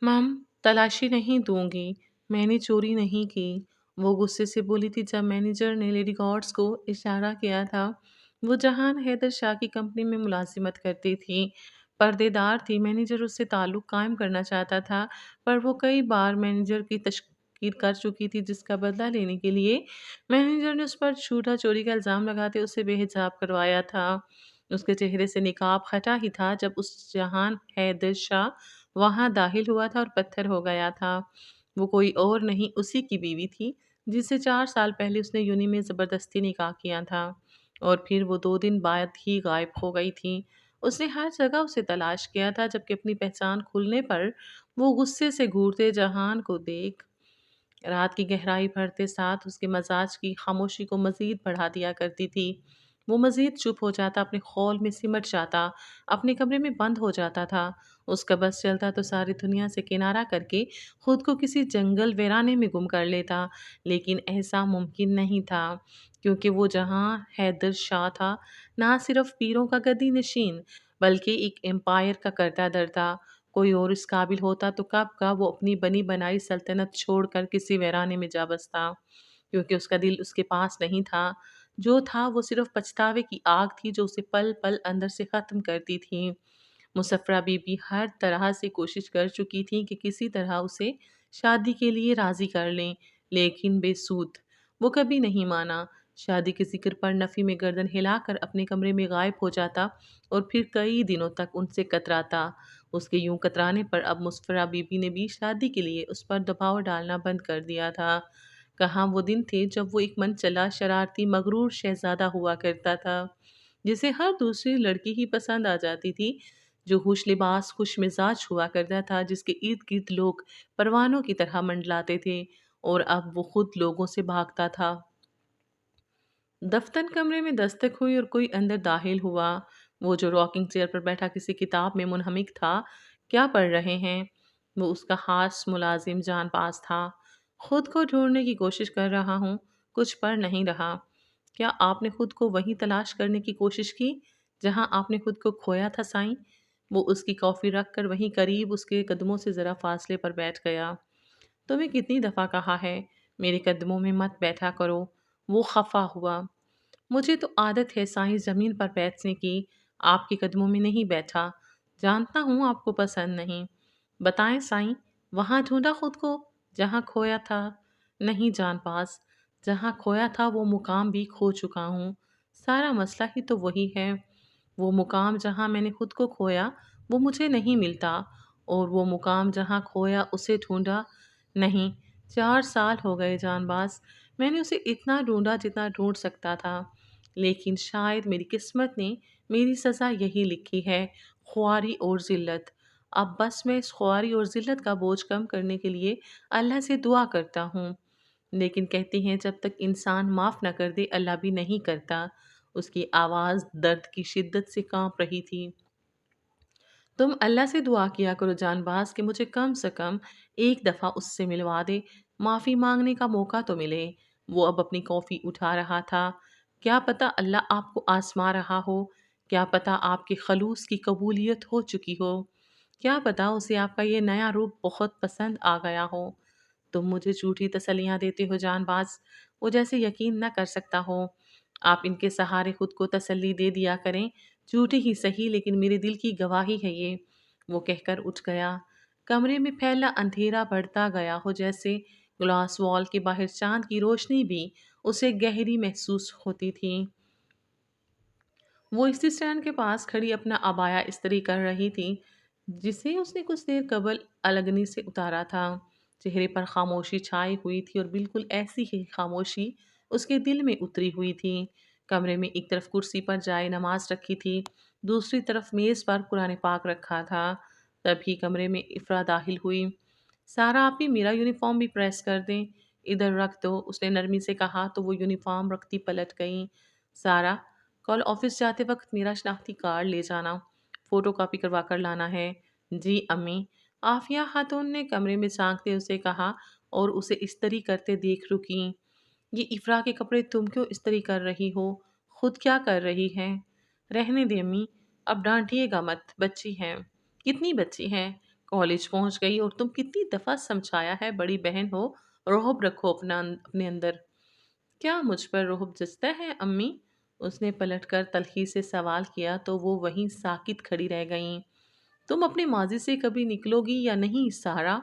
मम, तलाशी नहीं दूंगी। मैंने चोरी नहीं की। वो गुस्से से बोली थी जब मैनेजर ने लेडी गॉड्स को इशारा किया था। वो जहान हैदर शाह की कंपनी में मुलाजिमत करती थी। पर्देदार थी। मैनेजर उससे ताल्लुक कायम करना चाहता था, पर वो कई बार मैनेजर की तशकीर कर चुकी थी, जिसका बदला लेने के लिए मैनेजर ने उस पर झूठा चोरी का इल्ज़ाम लगाते उसे बेहिजाब करवाया था। उसके चेहरे से निकाब हटा ही था जब उस जहान हैदर शाह वहाँ दाखिल हुआ था और पत्थर हो गया था। वो कोई और नहीं, उसी की बीवी थी, जिससे 4 साल पहले उसने यूनी में ज़बरदस्ती निकाह किया था और फिर वो 2 दिन बाद ही गायब हो गई थी। उसने हर जगह उसे तलाश किया था, जबकि अपनी पहचान खुलने पर वो गुस्से से घूरते जहान को देख रात की गहराई भरते साथ उसके मज़ाज की खामोशी को मज़ीद बढ़ा दिया करती थी। वो मज़ीद चुप हो जाता, अपने खौल में सिमट जाता, अपने कमरे में बंद हो जाता था। उसका बस चलता तो सारी दुनिया से किनारा करके खुद को किसी जंगल वीराने में गुम कर लेता, लेकिन ऐसा मुमकिन नहीं था, क्योंकि वो जहाँ हैदर शाह था, ना सिर्फ पीरों का गद्दी नशीन, बल्कि एक एम्पायर का कर्ता धर्ता। कोई और इस काबिल होता तो कब का वो अपनी बनी बनाई सल्तनत छोड़कर किसी वीराने में जा बसता, क्योंकि उसका दिल उसके पास नहीं था। जो था वो सिर्फ पछतावे की आग थी, जो उसे पल पल अंदर से ख़त्म करती थी। मुसफ्रा बीबी हर तरह से कोशिश कर चुकी थी कि किसी तरह उसे शादी के लिए राज़ी कर लें, लेकिन बेसूद। वो कभी नहीं माना। शादी के ज़िक्र पर नफ़ी में गर्दन हिलाकर अपने कमरे में गायब हो जाता और फिर कई दिनों तक उनसे कतराता। उसके यूं कतराने पर अब मुसफ्रा बीबी ने भी शादी के लिए उस पर दबाव डालना बंद कर दिया था। कहाँ वो दिन थे जब वो एक मन चला शरारती मगरूर शहजादा हुआ करता था, जिसे हर दूसरी लड़की ही पसंद आ जाती थी, जो खुश लिबास खुश मिजाज हुआ करता था, जिसके इर्द गिर्द लोग परवानों की तरह मंडलाते थे, और अब वो खुद लोगों से भागता था। दफ्तर कमरे में दस्तक हुई और कोई अंदर दाखिल हुआ। वो जो रॉकिंग चेयर पर बैठा किसी किताब में मुनहमिक था। क्या पढ़ रहे हैं? वो उसका खास मुलाजिम जान पास था। खुद को ढूंढने की कोशिश कर रहा हूँ, कुछ पढ़ नहीं रहा। क्या आपने खुद को वहीं तलाश करने की कोशिश की जहाँ आपने खुद को खोया था, साईं? वो उसकी कॉफ़ी रख कर वहीं करीब उसके कदमों से ज़रा फासले पर बैठ गया। तुम्हें कितनी दफ़ा कहा है मेरे कदमों में मत बैठा करो। वो खफा हुआ। मुझे तो आदत है साईं ज़मीन पर बैठने की, आपके कदमों में नहीं बैठा। जानता हूँ आपको पसंद नहीं। बताएं साईं, वहाँ ढूंढा खुद को जहाँ खोया था? नहीं जान पास, जहाँ खोया था वो मुकाम भी खो चुका हूँ। सारा मसला ही तो वही है। वो मुकाम जहाँ मैंने खुद को खोया वो मुझे नहीं मिलता, और वो मुकाम जहाँ खोया उसे ढूंढा नहीं। 4 साल हो गए जानबाज, मैंने उसे इतना ढूंढा जितना ढूंढ सकता था, लेकिन शायद मेरी किस्मत ने मेरी सज़ा यही लिखी है, ख्वारी और ज़िल्लत। अब बस मैं इस ख्वारी और ज़िल्लत का बोझ कम करने के लिए अल्लाह से दुआ करता हूँ, लेकिन कहती हैं जब तक इंसान माफ़ न कर दे अल्लाह भी नहीं करता। उसकी आवाज़ दर्द की शिद्दत से कांप रही थी। तुम अल्लाह से दुआ किया करो जानबाज कि मुझे कम से कम एक दफ़ा उससे मिलवा दे, माफ़ी मांगने का मौका तो मिले। वो अब अपनी कॉफ़ी उठा रहा था। क्या पता अल्लाह आपको आजमा रहा हो, क्या पता आपके खलूस की कबूलियत हो चुकी हो, क्या पता उसे आपका ये नया रूप बहुत पसंद आ गया हो। तुम मुझे झूठी तसल्लियाँ देते हो जानबाज, वो जैसे यकीन न कर सकता हो। आप इनके सहारे खुद को तसल्ली दे दिया करें, झूठी ही सही लेकिन मेरे दिल की गवाही है ये। वो कहकर उठ गया। कमरे में फैला अंधेरा बढ़ता गया हो, जैसे ग्लास वॉल के बाहर चांद की रोशनी भी उसे गहरी महसूस होती थी। वो इसी स्टैंड के पास खड़ी अपना अबाया इस्त्री कर रही थी, जिसे उसने कुछ देर कबल अलगनी से उतारा था। चेहरे पर खामोशी छाई हुई थी और बिल्कुल ऐसी ही खामोशी उसके दिल में उतरी हुई थी। कमरे में एक तरफ कुर्सी पर जाए नमाज रखी थी, दूसरी तरफ मेज़ पर कुरान पाक रखा था। तभी कमरे में इफ़रा दाखिल हुई। सारा, आप ही मेरा यूनिफॉर्म भी प्रेस कर दें, इधर रख दो, उसने नरमी से कहा तो वो यूनिफॉर्म रखती पलट गई। सारा, कल ऑफिस जाते वक्त मेरा शनाख्ती कार्ड ले जाना, फ़ोटो कॉपी करवा कर लाना है। जी अम्मी, आफिया खातून ने कमरे में झांकते उसे कहा और उसे इस्त्री करते देख रुकी। ये इफ़रा के कपड़े तुम क्यों इस्त्री कर रही हो? खुद क्या कर रही है? रहने दे अम्मी, अब डांटिएगा मत, बच्ची है। कितनी बच्ची है? कॉलेज पहुंच गई और तुम कितनी दफा समझाया है, बड़ी बहन हो, रोहब रखो अपने अंदर। क्या मुझ पर रोहब जचता है अम्मी? उसने पलटकर तलखी से सवाल किया तो वो वहीं साकित खड़ी रह गईं। तुम अपने माजी से कभी निकलोगी या नहीं सारा?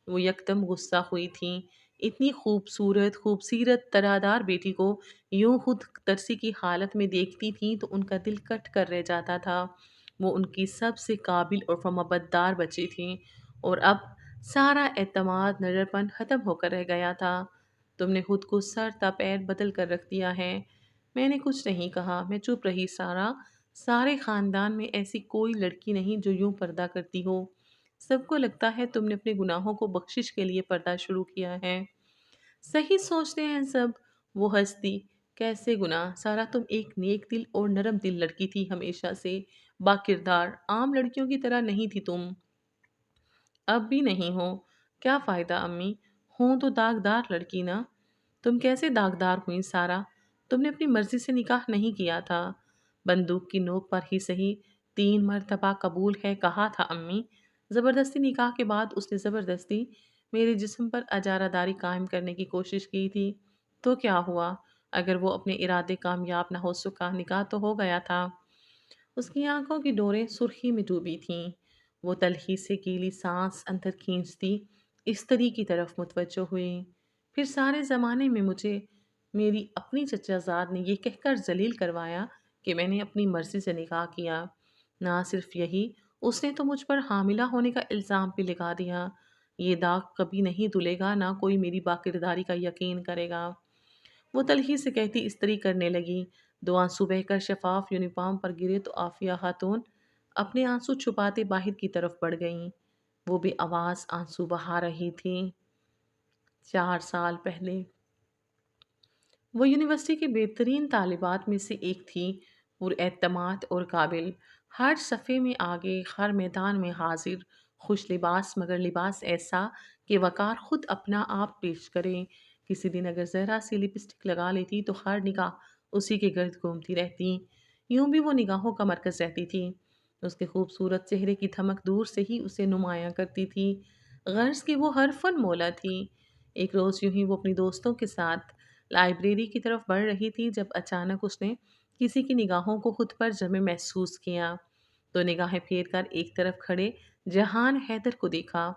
वो यकदम गुस्सा हुई थी। इतनी खूबसूरत खूबसीरत तरादार बेटी को यूं खुद तरसी की हालत में देखती थी तो उनका दिल कट कर रह जाता था। वो उनकी सबसे काबिल और फमबद्दार बच्ची थी और अब सारा एतमाद नजरपन खत्म होकर रह गया था। तुमने खुद को सर ता पैर बदल कर रख दिया है। मैंने कुछ नहीं कहा, मैं चुप रही सारा। सारे खानदान में ऐसी कोई लड़की नहीं जो यूं पर्दा करती हो। सबको लगता है तुमने अपने गुनाहों को बख्शिश के लिए पर्दा शुरू किया है। सही सोचते हैं सब। वो हंसती। कैसे गुनाह सारा, तुम एक नेक दिल और नरम दिल लड़की थी हमेशा से। बाकिरदार, आम लड़कियों की तरह नहीं थी तुम। अब भी नहीं हो। क्या फ़ायदा अम्मी? हूँ तो दागदार लड़की ना। तुम कैसे दागदार हुई सारा? तुमने अपनी मर्ज़ी से निकाह नहीं किया था। बंदूक की नोक पर ही सही, 3 मर्तबा कबूल है कहा था अम्मी। ज़बरदस्ती निकाह के बाद उसने ज़बरदस्ती मेरे जिस्म पर अजारादारी कायम करने की कोशिश की थी। तो क्या हुआ? अगर वो अपने इरादे कामयाब न हो सका, निकाह तो हो गया था। उसकी आंखों की डोरें सुर्खी में डूबी थीं। वो तलखी से गीली सांस अंदर खींचती स्त्री की तरफ मुतवज्जो हुई। फिर सारे ज़माने में मुझे मेरी अपनी चचाजाद ने ये कहकर जलील करवाया कि मैंने अपनी मर्ज़ी से निकाह किया। ना सिर्फ यही, उसने तो मुझ पर हामिला होने का इल्ज़ाम भी लगा दिया। ये दाग कभी नहीं धुलेगा, ना कोई मेरी बाकिरदारी का यकीन करेगा। वो तलखी से कहती इस्त्री करने लगी। 2 आंसू बहकर शफाफ यूनिफ़ॉर्म पर गिरे तो आफ़िया खातून अपने आंसू छुपाते बाहर की तरफ बढ़ गईं। वो बेआवाज़ आंसू बहा रही थीं। 4 साल पहले वो यूनिवर्सिटी की बेहतरीन तालिबात में से एक थी, पुरएतमाद और काबिल। हर सफ़े में आगे, हर मैदान में हाजिर, खुश लिबास, मगर लिबास ऐसा कि वक़ार खुद अपना आप पेश करे। किसी दिन अगर ज़रा सी लिपस्टिक लगा लेती तो हर निगाह उसी के गर्द घूमती रहती। यूं भी वो निगाहों का मरकज़ रहती थी। उसके खूबसूरत चेहरे की धमक दूर से ही उसे नुमायां करती थी। गर्ज की वो हर फन मौला थी। एक रोज़ यूं ही वो अपनी दोस्तों के साथ लाइब्रेरी की तरफ बढ़ रही थी जब अचानक उसने किसी की निगाहों को खुद पर जमे महसूस किया। तो निगाहें फेर कर एक तरफ खड़े जहान हैदर को देखा।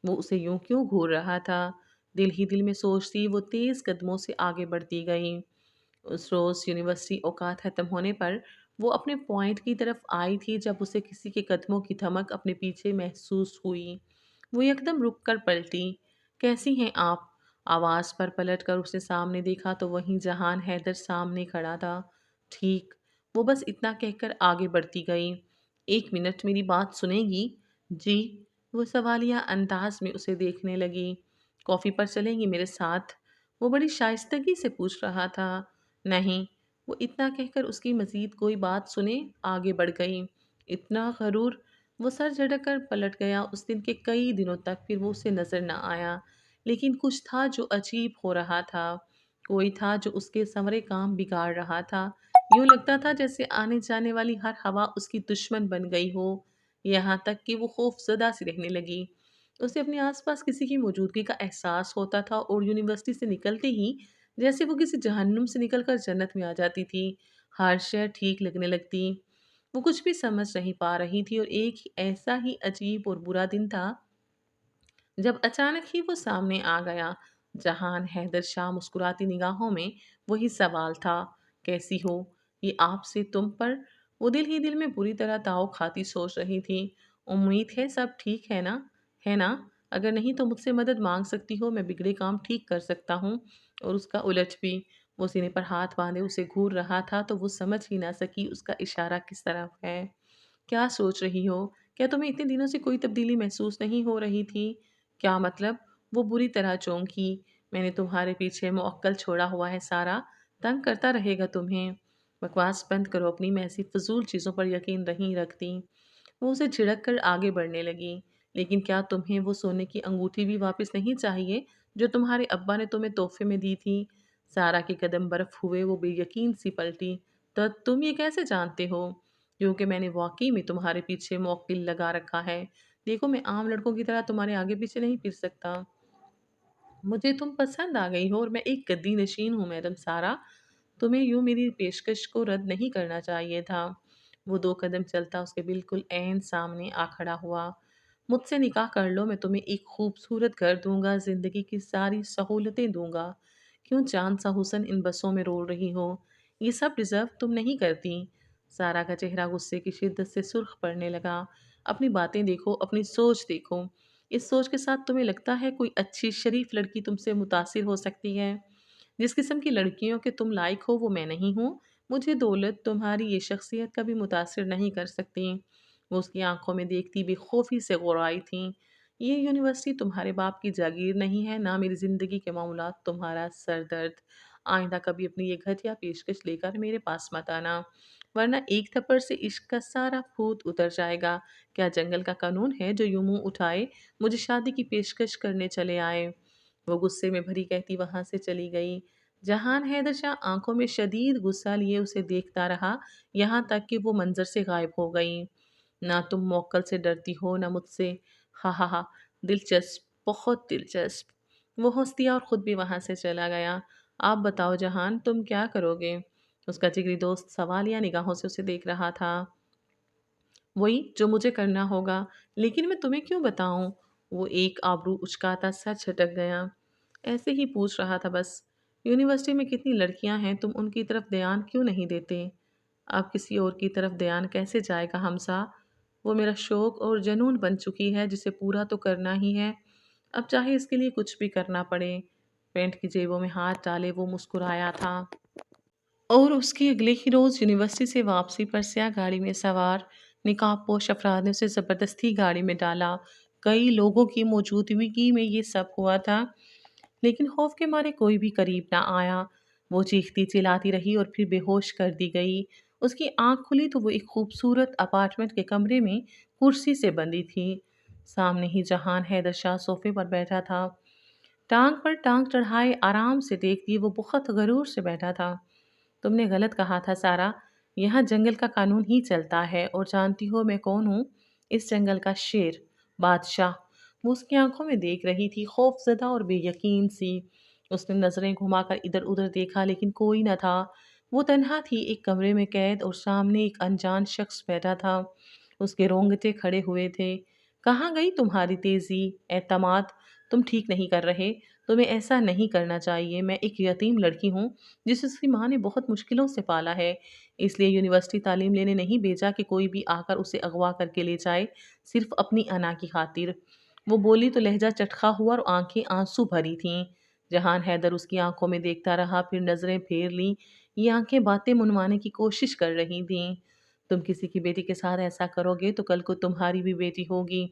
वो उसे यूं क्यों घूर रहा था? दिल ही दिल में सोचती वो तेज कदमों से आगे बढ़ती गई। उस रोज़ यूनिवर्सिटी औकात ख़त्म होने पर वो अपने पॉइंट की तरफ आई थी जब उसे किसी के कदमों की धमक अपने पीछे महसूस हुई। वो एकदम रुक कर पलटी। कैसी हैं आप? आवाज़ पर पलट कर उसने सामने देखा तो वहीं जहान हैदर सामने खड़ा था। ठीक। वो बस इतना कहकर आगे बढ़ती गई। 1 मिनट मेरी बात सुनेगी? जी। वो सवालिया अंदाज में उसे देखने लगी। कॉफ़ी पर चलेंगी मेरे साथ? वो बड़ी शाइस्तगी से पूछ रहा था। नहीं। वो इतना कहकर उसकी मज़ीद कोई बात सुने आगे बढ़ गई। इतना गरूर। वो सर झटक कर पलट गया। उस दिन के कई दिनों तक फिर वो उसे नज़र न आया। लेकिन कुछ था जो अजीब हो रहा था। कोई था जो उसके संवरे काम बिगाड़ रहा था। यूँ लगता था जैसे आने जाने वाली हर हवा उसकी दुश्मन बन गई हो। यहाँ तक कि वो खौफज़दा सी रहने लगी। उसे अपने आसपास किसी की मौजूदगी का एहसास होता था और यूनिवर्सिटी से निकलते ही जैसे वो किसी जहन्नुम से निकलकर जन्नत में आ जाती थी। हर शय ठीक लगने लगती। वो कुछ भी समझ नहीं पा रही थी और एक ही ऐसा ही अजीब और बुरा दिन था जब अचानक ही वो सामने आ गया। जहान हैदर शाह मुस्कुराती निगाहों में वही सवाल था। कैसी हो? ये आपसे तुम पर। वो दिल ही दिल में बुरी तरह ताव खाती सोच रही थी। उम्मीद है सब ठीक है ना? है ना? अगर नहीं तो मुझसे मदद मांग सकती हो, मैं बिगड़े काम ठीक कर सकता हूँ। और उसका उलट भी। वो सीने पर हाथ बांधे उसे घूर रहा था तो वो समझ ही ना सकी उसका इशारा किस तरफ है। क्या सोच रही हो? क्या तुम्हें इतने दिनों से कोई तब्दीली महसूस नहीं हो रही थी? क्या मतलब? वो बुरी तरह चौंकी। मैंने तुम्हारे पीछे मुअक्कल छोड़ा हुआ है सारा, तंग करता रहेगा तुम्हें। बकवास बंद करो अपनी, मैं ऐसी फ़िज़ूल चीज़ों पर यकीन नहीं रखती। वो उसे झिड़क कर आगे बढ़ने लगी। लेकिन क्या तुम्हें वो सोने की अंगूठी भी वापस नहीं चाहिए जो तुम्हारे अब्बा ने तुम्हें तोहफे में दी थी? सारा के कदम बर्फ हुए, वो बेयकीन सी पलटी। तो तुम ये कैसे जानते हो? क्योंकि मैंने वाकई में तुम्हारे पीछे मुवक्किल लगा रखा है। देखो, मैं आम लड़कों की तरह तुम्हारे आगे पीछे नहीं फिर सकता। मुझे तुम पसंद आ गई हो और मैं एक गद्दी नशीन हूँ मैडम सारा। तुम्हें यूँ मेरी पेशकश को रद्द नहीं करना चाहिए था। वो 2 कदम चलता उसके बिल्कुल ऐन सामने आ खड़ा हुआ। मुझसे निकाह कर लो, मैं तुम्हें एक खूबसूरत घर दूँगा, ज़िंदगी की सारी सहूलतें दूँगा। क्यों चाँद सा हुस्न इन बसों में रोल रही हो? ये सब डिज़र्व तुम नहीं करती। सारा का चेहरा गुस्से की शिद्दत से सुर्ख पड़ने लगा। अपनी बातें देखो, अपनी सोच देखो। इस सोच के साथ तुम्हें लगता है कोई अच्छी शरीफ लड़की तुमसे मुतासिर हो सकती है? जिस किस्म की लड़कियों के तुम लायक हो वो मैं नहीं हूँ। मुझे दौलत तुम्हारी ये शख्सियत कभी मुतासिर नहीं कर सकती। वो उसकी आंखों में देखती बेखौफी से गुर्राई थी। ये यूनिवर्सिटी तुम्हारे बाप की जागीर नहीं है, ना मेरी ज़िंदगी के मामलात तुम्हारा सरदर्द। आइंदा कभी अपनी ये घटिया पेशकश लेकर मेरे पास मत आना, वरना एक थप्पड़ से इश्क का सारा भूत उतर जाएगा। क्या जंगल का कानून है जो यूं मुंह उठाए मुझे शादी की पेशकश करने चले आए? वो गुस्से में भरी कहती वहां से चली गई। जहान हैदर शाह आंखों में शदीद गुस्सा लिए उसे देखता रहा, यहाँ तक कि वो मंजर से गायब हो गई। ना तुम मौक्कल से डरती हो ना मुझसे। हा हा हा, दिलचस्प, बहुत दिलचस्प। वो हंस दिया और खुद भी वहां से चला गया। आप बताओ जहान, तुम क्या करोगे? उसका जिगरी दोस्त सवालिया निगाहों से उसे देख रहा था। वही जो मुझे करना होगा, लेकिन मैं तुम्हें क्यों बताऊं? वो एक आबरू उचकाता सर झटक गया। ऐसे ही पूछ रहा था बस। यूनिवर्सिटी में कितनी लड़कियां हैं, तुम उनकी तरफ ध्यान क्यों नहीं देते? अब किसी और की तरफ ध्यान कैसे जाएगा हमसा? वो मेरा शौक और जुनून बन चुकी है जिसे पूरा तो करना ही है, अब चाहे इसके लिए कुछ भी करना पड़े। पैंट की जेबों में हाथ डाले वो मुस्कुराया था। और उसके अगले ही रोज़ यूनिवर्सिटी से वापसी पर स्याह गाड़ी में सवार निकाबपोश अफराद ने उसे ज़बरदस्ती गाड़ी में डाला। कई लोगों की मौजूदगी में ये सब हुआ था, लेकिन खौफ के मारे कोई भी करीब ना आया। वो चीखती चिल्लाती रही और फिर बेहोश कर दी गई। उसकी आंख खुली तो वो एक खूबसूरत अपार्टमेंट के कमरे में कुर्सी से बंधी थी। सामने ही जहान हैदर शाह सोफे पर बैठा था, टांग पर टांग चढ़ाए आराम से देखती वो बहुत गरूर से बैठा था। तुमने गलत कहा था सारा, यहाँ जंगल का कानून ही चलता है और जानती हो मैं कौन हूँ? इस जंगल का शेर, बादशाह। वो उसकी आंखों में देख रही थी, खौफजदा और बेयकीन सी। उसने नजरें घुमाकर इधर उधर देखा लेकिन कोई न था। वो तन्हा थी एक कमरे में कैद और सामने एक अनजान शख्स बैठा था। उसके रोंगटे खड़े हुए थे। कहाँ गई तुम्हारी तेजी, एतमाद? तुम ठीक नहीं कर रहे। तुम्हें ऐसा नहीं करना चाहिए। मैं एक यतीम लड़की हूँ जिसे उसकी माँ ने बहुत मुश्किलों से पाला है। इसलिए यूनिवर्सिटी तालीम लेने नहीं भेजा कि कोई भी आकर उसे अगवा करके ले जाए, सिर्फ अपनी अना की खातिर। वो बोली तो लहजा चटखा हुआ और आंखें आंसू भरी थीं। जहान हैदर उसकी आंखों में देखता रहा, फिर नजरें फेर लीं। ये आंखें बातें मनवाने की कोशिश कर रही थीं। तुम किसी की बेटी के साथ ऐसा करोगे तो कल को तुम्हारी भी बेटी होगी।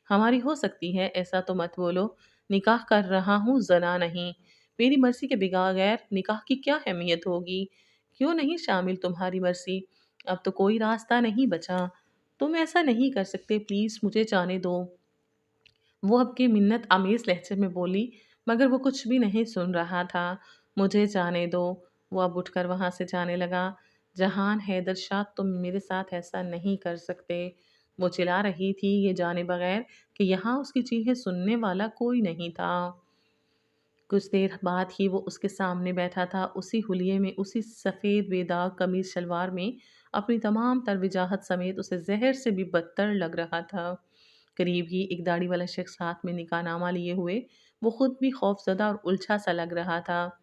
हमारी हो सकती है, ऐसा तो मत बोलो। निकाह कर रहा हूँ, जना नहीं। मेरी मर्ज़ी के बगैर निकाह की क्या अहमियत होगी? क्यों नहीं शामिल तुम्हारी मर्ज़ी? अब तो कोई रास्ता नहीं बचा। तुम ऐसा नहीं कर सकते, प्लीज़ मुझे जाने दो। वो अब की मिन्नत आमेज़ लहजे में बोली, मगर वो कुछ भी नहीं सुन रहा था। मुझे जाने दो। वो अब उठकर वहाँ से जाने लगा। जहान हैदर शाह, तुम मेरे साथ ऐसा नहीं कर सकते। वो चिल्ला रही थी ये जाने बगैर कि यहाँ उसकी चीखें सुनने वाला कोई नहीं था। कुछ देर बाद ही वो उसके सामने बैठा था, उसी हुलिये में, उसी सफ़ेद बेदाग कमीज शलवार में। अपनी तमाम तर वजाहत समेत उसे जहर से भी बदतर लग रहा था। करीब ही एक दाढ़ी वाला शख्स हाथ में निकाहनामा लिए हुए, वो खुद भी खौफजदा और उलझा सा लग रहा था।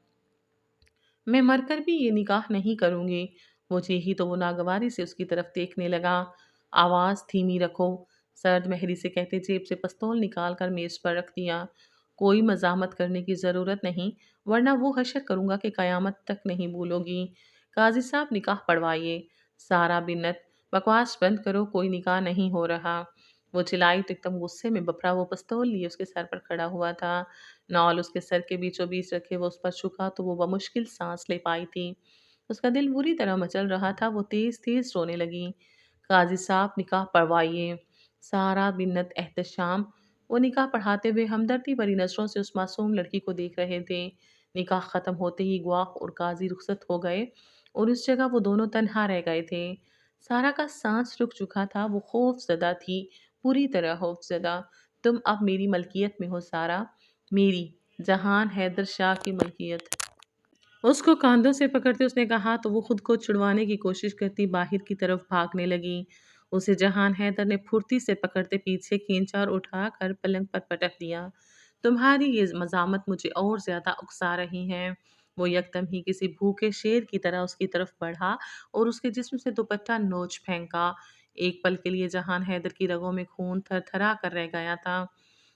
मैं मरकर भी ये निकाह नहीं करूंगी। वो चीखी तो वो नागवारी से उसकी तरफ देखने लगा। आवाज़ धीमी रखो, सर्द मेहरी से कहते जेब से पिस्तौल निकाल कर मेज पर रख दिया। कोई मजामत करने की ज़रूरत नहीं, वरना वो हशर करूंगा कि क़यामत तक नहीं भूलोगी। काजी साहब निकाह पढ़वाइए। सारा बिन्नत, बकवास बंद करो, कोई निकाह नहीं हो रहा। वो चिल्लाई तो एकदम गुस्से में बफरा वो पिस्तौल लिए उसके सर पर खड़ा हुआ था। नॉल उसके सर के बीचों बीच रखे वो उस पर झुका तो वो बमुश्किल सांस ले पाई थी। उसका दिल बुरी तरह मचल रहा था, वो तेज तेज रोने लगी। काजी साहब निकाह पढ़वाइए। सारा बिन्नत एहतशाम। वो निकाह पढ़ाते हुए हमदर्दी भरी नजरों से उस मासूम लड़की को देख रहे थे। निकाह खत्म होते ही गवाह और काजी रुखसत हो गए और इस जगह वो दोनों तन्हा रह गए थे। सारा का सांस रुक चुका था, वो खौफ ज़दा थी। पूरी तरह खौफज़दा। तुम अब मेरी मलकियत में हो सारा, मेरी, जहान हैदर शाह की मलकियत। उसको कांधों से पकड़ते उसने कहा तो वो खुद को छुड़वाने की कोशिश करती बाहर की तरफ भागने लगी। उसे जहान हैदर ने फुर्ती से पकड़ते पीछे खींचा और उठाकर पलंग पर पटक दिया। तुम्हारी ये मज़ामत मुझे और ज़्यादा उकसा रही है। वो यकदम ही किसी भूखे शेर की तरह उसकी तरफ बढ़ा और उसके जिस्म से दुपट्टा नोच फेंका। एक पल के लिए जहान हैदर की रगों में खून थरथरा कर रह गया था।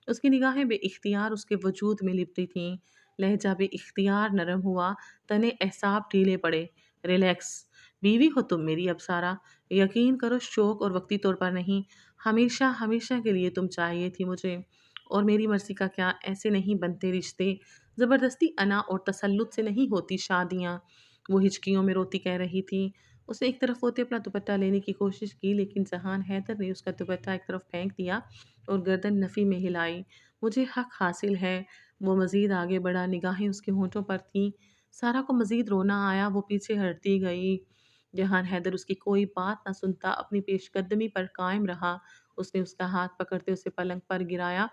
उसकी निगाहें बेइख्तियार उसके वजूद में लिपटी थीं। लहजा बेइख्तियार नरम हुआ, तने एहसाब ढीले पड़े। रिलैक्स, बीवी हो तुम मेरी अब सारा। यकीन करो शौक और वक्ती तौर पर नहीं, हमेशा हमेशा के लिए तुम चाहिए थी मुझे। और मेरी मर्ज़ी का क्या, ऐसे नहीं बनते रिश्ते। ज़बरदस्ती अना और तसल्लुत से नहीं होती शादियाँ। वो हिचकियों में रोती कह रही थी। उसने एक तरफ होते अपना दुपट्टा लेने की कोशिश की, लेकिन जहान हैदर ने उसका दुपट्टा एक तरफ फेंक दिया और गर्दन नफ़ी में हिलाई। मुझे हक हासिल है। वो मज़ीद आगे बढ़ा, निगाहें उसके होंठों पर थीं। सारा को मज़ीद रोना आया, वो पीछे हटती गई। जहान हैदर उसकी कोई बात ना सुनता अपनी पेशकदमी पर कायम रहा। उसने उसका हाथ पकड़ते उसे पलंग पर गिराया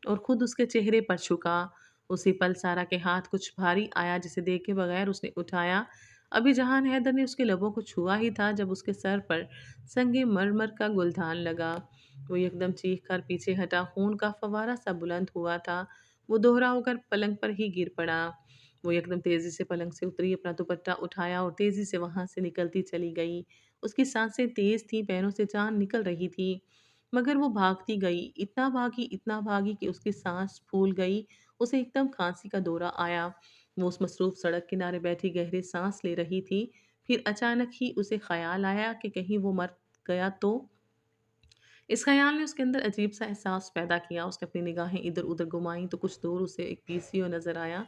और खुद उसके चेहरे पर झुका। उसी पल सारा के हाथ कुछ भारी आया, जिसे देखे बगैर उसने उठाया। अभी जहान हैदर ने उसके लबों को छुआ ही था जब उसके सर पर संगे मरमर का गुलदान लगा। वो एकदम चीख कर पीछे हटा, खून का फवारा सा बुलंद हुआ था। वो दोहरा होकर पलंग पर ही गिर पड़ा। वो एकदम तेज़ी से पलंग से उतरी, अपना दुपट्टा उठाया और तेज़ी से वहाँ से निकलती चली गई। उसकी सांसें तेज़ थीं, पैरों से जान निकल रही थी। मगर वो भागती गई, इतना भागी कि उसकी सांस फूल गई। उसे एकदम खांसी का दौरा आया। वो उस मसरूफ़ सड़क किनारे बैठी गहरी सांस ले रही थी। फिर अचानक ही उसे ख़्याल आया कि कहीं वो मर गया तो? इस ख़्याल ने उसके अंदर अजीब-सा एहसास पैदा किया। उसने अपनी निगाहें इधर-उधर घुमाईं तो कुछ दूर उसे एक पीसीओ नज़र आया।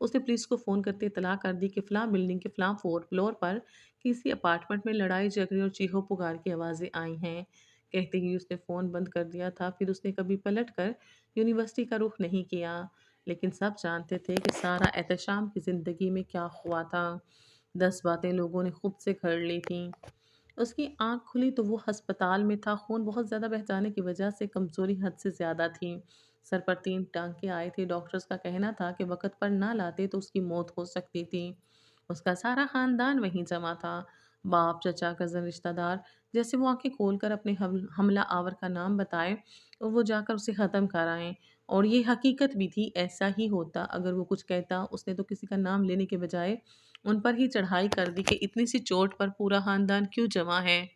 उसने पुलिस को फ़ोन करते इत्तला कर दी कि फ़लाँ बिल्डिंग के फ़लाँ फ्लोर पर किसी अपार्टमेंट में लड़ाई-झगड़े और चीखों-पुकार की आवाज़ें आई हैं। कहते ही उसने फ़ोन बंद कर दिया था। फिर उसने कभी पलट कर यूनिवर्सिटी का रुख नहीं किया। लेकिन सब जानते थे कि सारा एहतशाम की ज़िंदगी में क्या हुआ था। 10 बातें लोगों ने खुद से कर ली थीं। उसकी आँख खुली तो वो अस्पताल में था। खून बहुत ज़्यादा बह जाने की वजह से कमज़ोरी हद से ज़्यादा थी। सर पर 3 टाँके आए थे। डॉक्टर्स का कहना था कि वक़्त पर ना लाते तो उसकी मौत हो सकती थी। उसका सारा ख़ानदान वहीं जमा था। बाप, चचा, कज़न, रिश्तेदार। जैसे वो आँखें खोलकर अपने हमला आवर का नाम बताए और वो जाकर उसे ख़त्म कर आएँ। और ये हकीकत भी थी, ऐसा ही होता। अगर वो कुछ कहता, उसने तो किसी का नाम लेने के बजाय उन पर ही चढ़ाई कर दी कि इतनी सी चोट पर पूरा खानदान क्यों जमा है।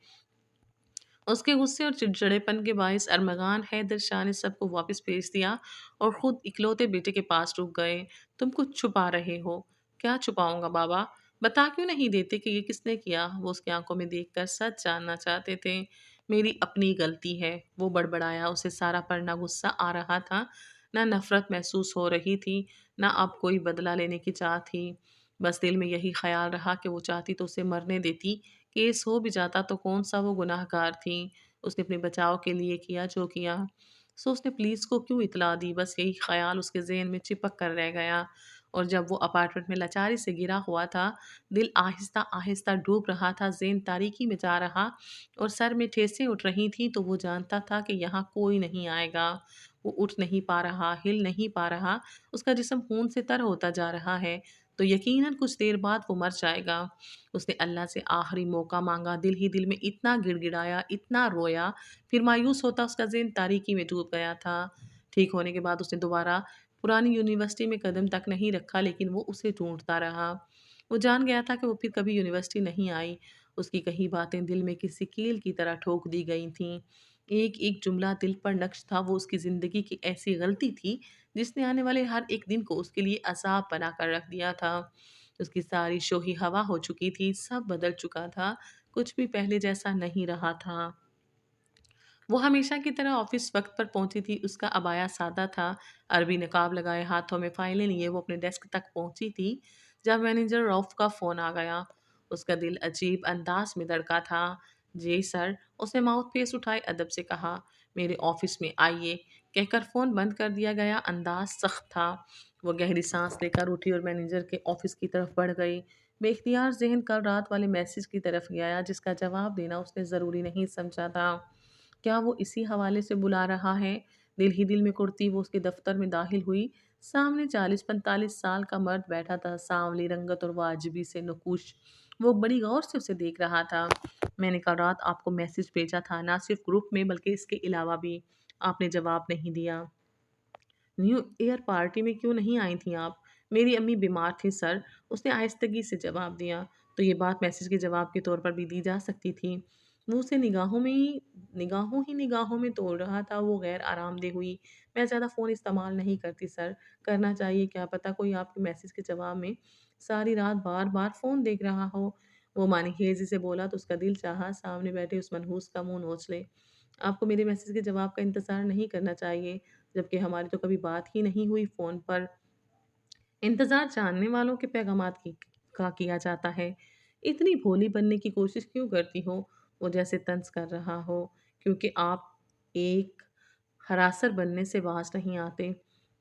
उसके गुस्से और चिड़चिड़ेपन के बायस अरमगान हैदर शाह ने सबको वापस भेज दिया और खुद इकलौते बेटे के पास रुक गए। तुम कुछ छुपा रहे हो। क्या छुपाऊंगा बाबा? बता क्यों नहीं देते कि ये किसने किया? वो उसकी आंखों में देखकर सच जानना चाहते थे। मेरी अपनी गलती है, वो बड़बड़ाया। उसे सारा पर ना गुस्सा आ रहा था, ना नफरत महसूस हो रही थी, ना अब कोई बदला लेने की चाह थी। बस दिल में यही ख्याल रहा कि वो चाहती तो उसे मरने देती। केस हो भी जाता तो कौन सा वो गुनाहगार थी। उसने अपने बचाव के लिए किया जो किया। सो उसने पुलिस को क्यों इतला दी? बस यही ख्याल उसके ज़हन में चिपक कर रह गया। और जब वो अपार्टमेंट में लाचारी से गिरा हुआ था, दिल आहिस्ता-आहिस्ता डूब रहा था, ज़हन तारीकी में जा रहा और सर में ठेसें उठ रही थीं, तो वो जानता था कि यहाँ कोई नहीं आएगा। वो उठ नहीं पा रहा, हिल नहीं पा रहा, उसका जिस्म खून से तर होता जा रहा है, तो यकीनन कुछ देर बाद वो मर जाएगा। उसने अल्लाह से आखिरी मौका मांगा, दिल ही दिल में इतना गिड़गिड़ाया, इतना रोया, फिर मायूस होता उसका ज़हन तारीकी में डूब गया था। ठीक होने के बाद उसने दोबारा पुरानी यूनिवर्सिटी में कदम तक नहीं रखा, लेकिन वो उसे ढूँढता रहा। वो जान गया था कि वो फिर कभी यूनिवर्सिटी नहीं आई। उसकी कही बातें दिल में किसी कील की तरह ठोक दी गई थीं। एक-एक जुमला दिल पर नक्श था। वो उसकी ज़िंदगी की ऐसी गलती थी, जिसने आने वाले हर एक दिन को उसके लिए अज़ाब बना कर रख दिया था। उसकी सारी शोही हवा हो चुकी थी, सब बदल चुका था, कुछ भी पहले जैसा नहीं रहा था। वो हमेशा की तरह ऑफिस वक्त पर पहुंची थी। उसका अबाया सादा था, अरबी नकाब लगाए, हाथों में फाइलें लिए वो अपने डेस्क तक पहुंची थी जब मैनेजर रऊफ का फ़ोन आ गया। उसका दिल अजीब अंदाज में धड़का था। जी सर, उसने माउथ फेस उठाए अदब से कहा। मेरे ऑफिस में आइए, कहकर फ़ोन बंद कर दिया गया। अंदाज सख्त था। वो गहरी सांस लेकर उठी और मैनेजर के ऑफिस की तरफ बढ़ गई। बेख्तियार जहन कल रात वाले मैसेज की तरफ गया, जिसका जवाब देना उसने ज़रूरी नहीं समझा था। کیا وہ اسی حوالے سے بلا رہا ہے؟ دل ہی دل میں کرتی وہ اس کے دفتر میں داخل ہوئی۔ سامنے 40-45 سال کا مرد بیٹھا تھا، سانولی رنگت اور واجبی سے نقوش۔ وہ بڑی غور سے اسے دیکھ رہا تھا۔ میں نے کل رات آپ کو میسج بھیجا تھا، نہ صرف گروپ میں بلکہ اس کے علاوہ بھی۔ آپ نے جواب نہیں دیا۔ نیو ایئر پارٹی میں کیوں نہیں آئی تھیں آپ؟ میری امی بیمار تھی سر، اس نے آہستگی سے جواب دیا۔ تو یہ بات میسج کے جواب کے طور پر بھی دی جا سکتی تھی۔ وہ اسے نگاہوں میں توڑ رہا تھا۔ وہ غیر آرام دہ ہوئی۔ میں زیادہ فون استعمال نہیں کرتی سر، کرنا چاہیے، کیا پتہ کوئی آپ کے میسج کے جواب میں ساری رات بار بار فون دیکھ رہا ہو۔ وہ معنی خیزی سے بولا تو اس کا دل چاہا سامنے بیٹھے اس منحوس کا منہ نوچ لے۔ آپ کو میرے میسج کے جواب کا انتظار نہیں کرنا چاہیے، جبکہ ہماری تو کبھی بات ہی نہیں ہوئی فون پر۔ انتظار جاننے والوں کے پیغامات کا کیا جاتا ہے۔ اتنی بھولی بننے کی کوشش کیوں کرتی ہو؟ وہ جیسے طنز کر رہا ہو۔ کیونکہ آپ ایک ہراسر بننے سے باز نہیں آتے۔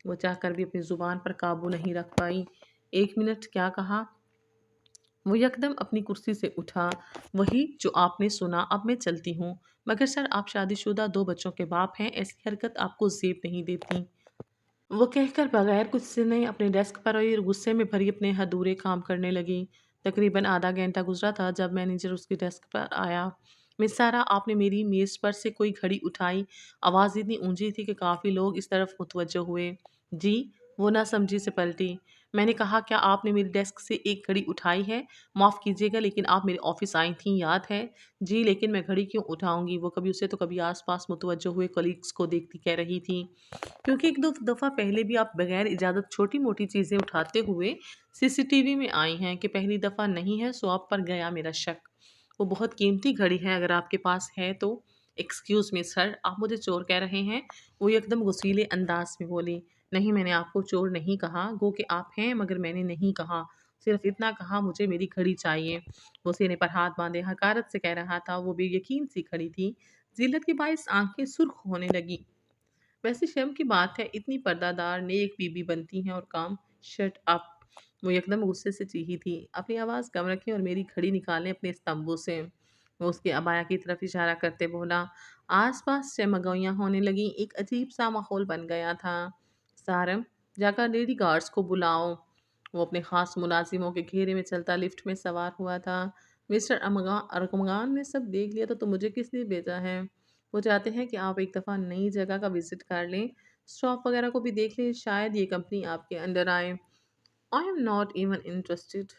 وہ چاہ کر بھی اپنی زبان پر قابو نہیں رکھ پائی۔ 1 منٹ کیا کہا؟ وہ یکدم اپنی کرسی سے اٹھا۔ وہی جو آپ نے سنا، اب میں چلتی ہوں۔ مگر سر آپ شادی شدہ 2 بچوں کے باپ ہیں، ایسی حرکت آپ کو زیب نہیں دیتی۔ وہ کہہ کر بغیر کچھ سنے اپنے ڈیسک پر آئی اور غصے میں بھری اپنے ادھورے کام کرنے لگی۔ تقریباً آدھا گھنٹہ گزرا تھا جب مینیجر اس کی ڈیسک پر آیا۔ مس سارا، آپ نے میری میز پر سے کوئی گھڑی اٹھائی؟ آواز اتنی اونچی تھی کہ کافی لوگ اس طرف متوجہ ہوئے۔ جی؟ وہ نہ سمجھی سے پلٹی۔ میں نے کہا کیا آپ نے میری ڈیسک سے ایک گھڑی اٹھائی ہے؟ معاف کیجیے گا لیکن آپ میرے آفس آئی تھیں، یاد ہے؟ جی لیکن میں گھڑی کیوں اٹھاؤں گی؟ وہ کبھی اسے تو کبھی آس پاس متوجہ ہوئے کولیگز کو دیکھتی کہہ رہی تھی۔ کیونکہ ایک دو دفعہ پہلے بھی آپ بغیر اجازت چھوٹی موٹی چیزیں اٹھاتے ہوئے CCTV میں آئی ہیں کہ پہلی دفعہ نہیں ہے، سو آپ پر گیا میرا شک۔ وہ بہت قیمتی گھڑی ہے، اگر آپ کے پاس ہے تو۔ ایکسکیوز می سر، آپ مجھے چور کہہ رہے ہیں؟ وہ یکدم غصیلے انداز میں بولی۔ نہیں، میں نے آپ کو چور نہیں کہا، گو کہ آپ ہیں، مگر میں نے نہیں کہا، صرف اتنا کہا مجھے میری گھڑی چاہیے۔ وہ سینے پر ہاتھ باندھے حقارت سے کہہ رہا تھا۔ وہ بے یقین سی کھڑی تھی، ذلت کے باعث آنکھیں سرخ ہونے لگی۔ ویسے شرم کی بات ہے، اتنی پردہ دار نیک بیوی بنتی ہیں اور کام۔ Shut up! وہ یکدم غصے سے چیخی تھی۔ اپنی آواز کم رکھیں اور میری گھڑی نکالیں اپنے استمبو سے۔ وہ اس کے عبایا کی طرف اشارہ کرتے بولا۔ آس پاس چمگوئیاں ہونے لگیں، ایک عجیب سا ماحول بن گیا تھا۔ سارم، جا کر لیڈی گارڈز کو بلاؤ۔ وہ اپنے خاص ملازموں کے گھیرے میں چلتا لفٹ میں سوار ہوا تھا۔ مسٹر ارکمگان نے سب دیکھ لیا تو مجھے کس لیے بھیجا ہے؟ وہ چاہتے ہیں کہ آپ ایک دفعہ نئی جگہ کا وزٹ کر لیں، اسٹاف وغیرہ کو بھی دیکھ لیں، شاید یہ کمپنی آپ کے انڈر آئے۔ I am not even interested.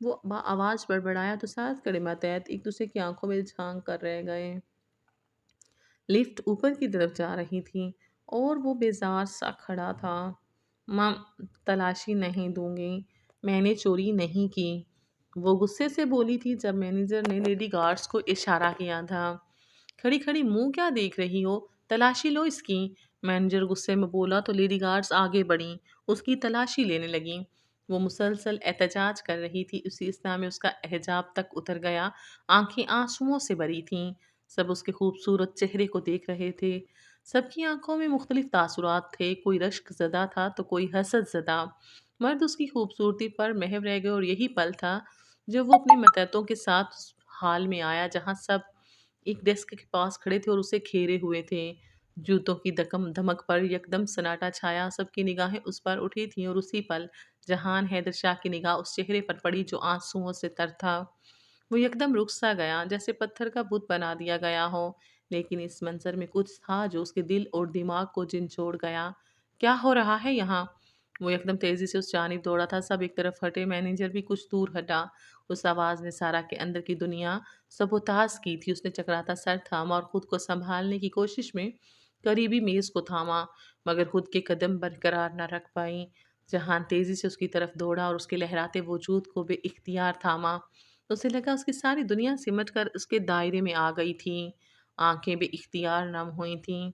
وہ آواز بڑبڑایا تو ساتھ کھڑے ماتحت ایک دوسرے کی آنکھوں میں جھانک کر رہ گئے۔ لفٹ اوپر کی طرف جا رہی تھی اور وہ بیزار سا کھڑا تھا۔ مم تلاشی نہیں دوں گی، میں نے چوری نہیں کی، وہ غصے سے بولی تھی جب مینیجر نے لیڈی گارڈز کو اشارہ کیا تھا۔ کھڑی کھڑی منہ کیا دیکھ رہی ہو؟ تلاشی لو اس کی۔ مینیجر غصے میں بولا تو لیڈی گارڈز آگے بڑھیں، اس کی تلاشی لینے لگیں۔ وہ مسلسل احتجاج کر رہی تھی، اسی اثنا میں اس کا حجاب تک اتر گیا، آنکھیں آنسوؤں سے بھری تھیں۔ سب اس کے خوبصورت چہرے کو دیکھ رہے تھے۔ سب کی آنکھوں میں مختلف تاثرات تھے، کوئی رشک زدہ تھا تو کوئی حسد زدہ۔ مرد اس کی خوبصورتی پر محو رہ گئے اور یہی پل تھا جب وہ اپنی متحدوں کے ساتھ اس حال میں آیا جہاں سب ایک ڈیسک کے پاس کھڑے تھے اور اسے گھیرے ہوئے تھے۔ جوتوں کی دھمک پر یکدم سناٹا چھایا، سب کی نگاہیں اس پر اٹھی تھیں اور اسی پل جہان حیدر شاہ کی نگاہ اس چہرے پر پڑی جو آنسوؤں سے تر تھا۔ وہ یکدم رک سا گیا، جیسے پتھر کا بت بنا دیا گیا ہو، لیکن اس منظر میں کچھ تھا جو اس کے دل اور دماغ کو جھنجھوڑ گیا۔ کیا ہو رہا ہے یہاں؟ وہ یکدم تیزی سے اس جانب دوڑا تھا، سب ایک طرف ہٹے، مینیجر بھی کچھ دور ہٹا۔ اس آواز نے سارا کے اندر کی دنیا سبوتاژ کی تھی۔ اس نے چکراتا سر تھاما اور خود کو سنبھالنے کی کوشش میں قریبی میز کو تھاما، مگر خود کے قدم برقرار نہ رکھ پائی۔ جہان تیزی سے اس کی طرف دوڑا اور اس کے لہراتے وجود کو بے اختیار تھاما۔ اسے لگا اس کی ساری دنیا سمٹ کر اس کے دائرے میں آ گئی تھی۔ آنکھیں بے اختیار نم ہوئی تھیں۔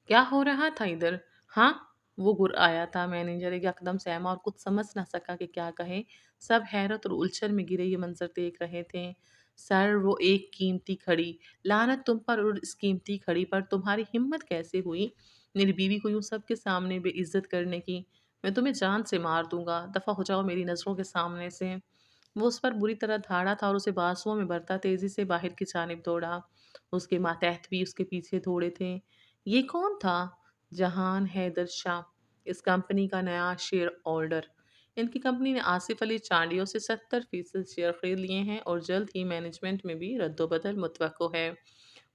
کیا ہو رہا تھا ادھر؟ ہاں؟ وہ گر آیا تھا۔ مینیجر یکدم سہما اور کچھ سمجھ نہ سکا کہ کیا کہے۔ سب حیرت اور الجھن میں گرے یہ منظر دیکھ رہے تھے۔ سر، وہ ایک قیمتی گھڑی! لعنت تم پر اور اس قیمتی گھڑی پر! تمہاری ہمت کیسے ہوئی میری بیوی کو یوں سب کے سامنے بے عزت کرنے کی؟ میں تمہیں جان سے مار دوں گا، دفع ہو جاؤ میری نظروں کے سامنے سے۔ وہ اس پر بری طرح دھاڑا تھا اور اسے بازوؤں میں بھرتا تیزی سے باہر کی جانب دوڑا۔ اس کے ماتحت بھی اس کے پیچھے دوڑے تھے۔ یہ کون تھا؟ جہان حیدر شاہ، اس کمپنی کا نیا شیئر ہولڈر۔ ان کی کمپنی نے آصف علی چانڈیوں سے 70% شیئر خرید لیے ہیں اور جلد ہی مینجمنٹ میں بھی رد و بدل متوقع ہے۔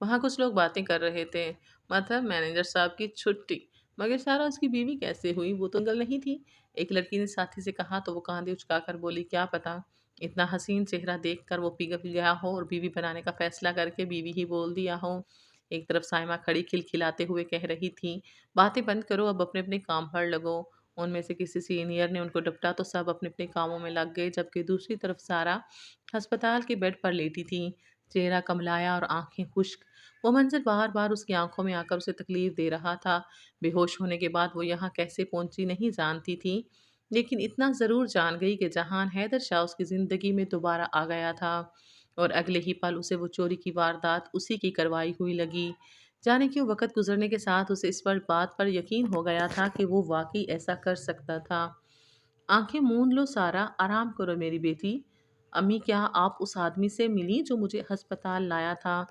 وہاں کچھ لوگ باتیں کر رہے تھے، مطلب مینیجر صاحب کی چھٹی، مگر سارا اس کی بیوی کیسے ہوئی؟ وہ تو گل نہیں تھی۔ ایک لڑکی نے ساتھی سے کہا تو وہ کاندھے اچکا کر بولی، کیا پتا، اتنا حسین چہرہ دیکھ کر وہ پگھل گیا ہو اور بیوی بنانے کا فیصلہ کر کے بیوی ہی بول دیا ہو۔ ایک طرف سائمہ کھڑی کھلکھلاتے ہوئے کہہ رہی تھی، باتیں بند کرو، اب اپنے اپنے کام پر لگو۔ ان میں سے کسی سینئر نے ان کو ڈپٹا تو سب اپنے اپنے کاموں میں لگ گئے، جبکہ دوسری طرف سارا ہسپتال کے بیڈ پر لیٹی تھی، چہرہ کملایا اور آنکھیں خشک۔ وہ منظر بار بار اس کی آنکھوں میں آ کر اسے تکلیف دے رہا تھا۔ بے ہوش ہونے کے بعد وہ یہاں کیسے پہنچی نہیں جانتی تھی، لیکن اتنا ضرور جان گئی کہ جہان حیدر شاہ اس کی زندگی میں دوبارہ آ گیا تھا، اور اگلے ہی پل اسے وہ چوری کی واردات اسی کی کروائی ہوئی لگی۔ جانے کیوں وقت گزرنے کے ساتھ اسے اس بات پر یقین ہو گیا تھا کہ وہ واقعی ایسا کر سکتا تھا۔ آنکھیں موند لو سارا، آرام کرو میری بیٹی۔ امی، کیا آپ اس آدمی سے ملی جو مجھے ہسپتال لایا تھا؟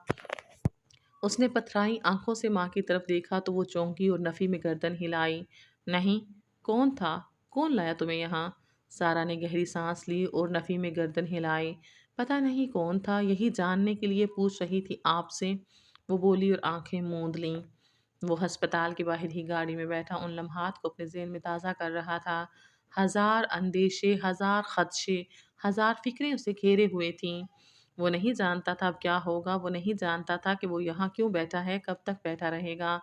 اس نے پتھرائی آنکھوں سے ماں کی طرف دیکھا تو وہ چونکی اور نفی میں گردن ہلائی۔ نہیں۔ کون تھا؟ کون لایا تمہیں یہاں؟ سارا نے گہری سانس لی اور نفی میں گردن ہلائی۔ پتہ نہیں کون تھا، یہی جاننے کے لیے پوچھ رہی تھی آپ سے، وہ بولی اور آنکھیں موند لیں۔ وہ ہسپتال کے باہر ہی گاڑی میں بیٹھا ان لمحات کو اپنے ذہن میں تازہ کر رہا تھا۔ ہزار اندیشے، ہزار خدشے، ہزار فکریں اسے گھیرے ہوئے تھیں۔ وہ نہیں جانتا تھا اب کیا ہوگا، وہ نہیں جانتا تھا کہ وہ یہاں کیوں بیٹھا ہے، کب تک بیٹھا رہے گا۔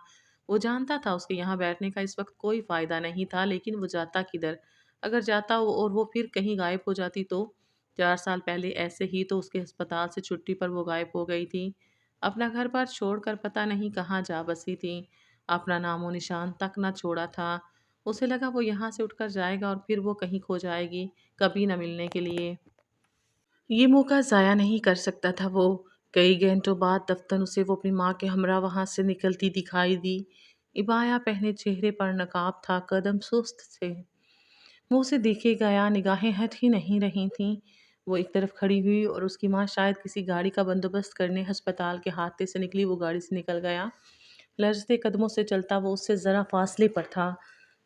وہ جانتا تھا اس کے یہاں بیٹھنے کا اس وقت کوئی فائدہ نہیں تھا، لیکن وہ جاتا کدھر؟ اگر جاتا اور وہ پھر کہیں غائب ہو جاتی تو؟ 4 سال پہلے ایسے ہی تو اس کے ہسپتال سے چھٹی پر وہ غائب ہو گئی تھی، اپنا گھر بار چھوڑ کر پتہ نہیں کہاں جا بسی تھی، اپنا نام و نشان تک نہ چھوڑا تھا۔ اسے لگا وہ یہاں سے اٹھ کر جائے گا اور پھر وہ کہیں کھو جائے گی، کبھی نہ ملنے کے لیے۔ یہ موقع ضائع نہیں کر سکتا تھا وہ۔ کئی گھنٹوں بعد دفتر اسے وہ اپنی ماں کے ہمراہ وہاں سے نکلتی دکھائی دی۔ عبایا پہنے چہرے پر نقاب تھا، قدم سست تھے۔ وہ اسے دیکھے گیا، نگاہیں ہٹ ہی نہیں رہی تھیں۔ وہ ایک طرف کھڑی ہوئی اور اس کی ماں شاید کسی گاڑی کا بندوبست کرنے ہسپتال کے ہاتھے سے نکلی، وہ گاڑی سے نکل گیا۔ لرزتے قدموں سے چلتا وہ اس سے ذرا فاصلے پر تھا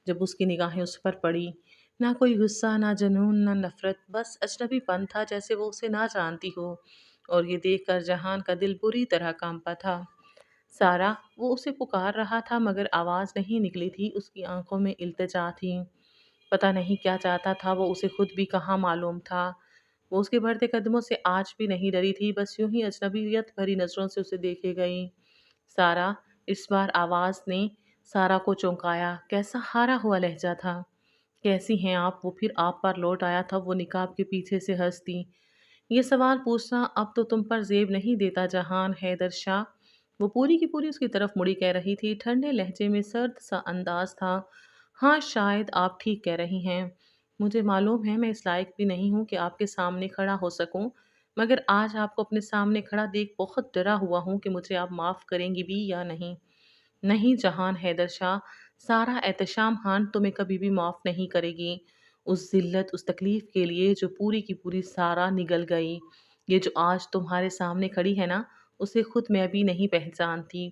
جب اس کی نگاہیں اس پر پڑی۔ نہ کوئی غصہ، نہ جنون، نہ نفرت، بس اجنبی پن تھا، جیسے وہ اسے نہ جانتی ہو، اور یہ دیکھ کر جہان کا دل بری طرح کانپا تھا۔ سارا! وہ اسے پکار رہا تھا مگر آواز نہیں نکلی تھی، اس کی آنکھوں میں التجا تھی۔ پتہ نہیں کیا چاہتا تھا وہ، اسے خود بھی کہاں معلوم تھا۔ وہ اس کے بڑھتے قدموں سے آج بھی نہیں ڈری تھی، بس یوں ہی اجنبیت بھری نظروں سے اسے دیکھے گئی۔ سارا! اس بار آواز نے سارا کو چونکایا۔ کیسا ہارا ہوا لہجہ تھا۔ کیسی ہیں آپ؟ وہ پھر آپ پر لوٹ آیا تھا، وہ نقاب کے پیچھے سے ہنس دی۔ یہ سوال پوچھنا اب تو تم پر زیب نہیں دیتا جہان حیدر شاہ۔ وہ پوری کی پوری اس کی طرف مڑی کہہ رہی تھی، ٹھنڈے لہجے میں سرد سا انداز تھا۔ ہاں، شاید آپ ٹھیک کہہ رہی ہیں۔ مجھے معلوم ہے میں اس لائق بھی نہیں ہوں کہ آپ کے سامنے کھڑا ہو سکوں، مگر آج آپ کو اپنے سامنے کھڑا دیکھ بہت ڈرا ہوا ہوں کہ مجھے آپ معاف کریں گی بھی یا نہیں۔ نہیں جہان حیدر شاہ، سارا احتشام خان تمہیں کبھی بھی معاف نہیں کرے گی، اس ذلت، اس تکلیف کے لیے جو پوری کی پوری سارا نگل گئی۔ یہ جو آج تمہارے سامنے کھڑی ہے نا، اسے خود میں بھی نہیں پہچانتی۔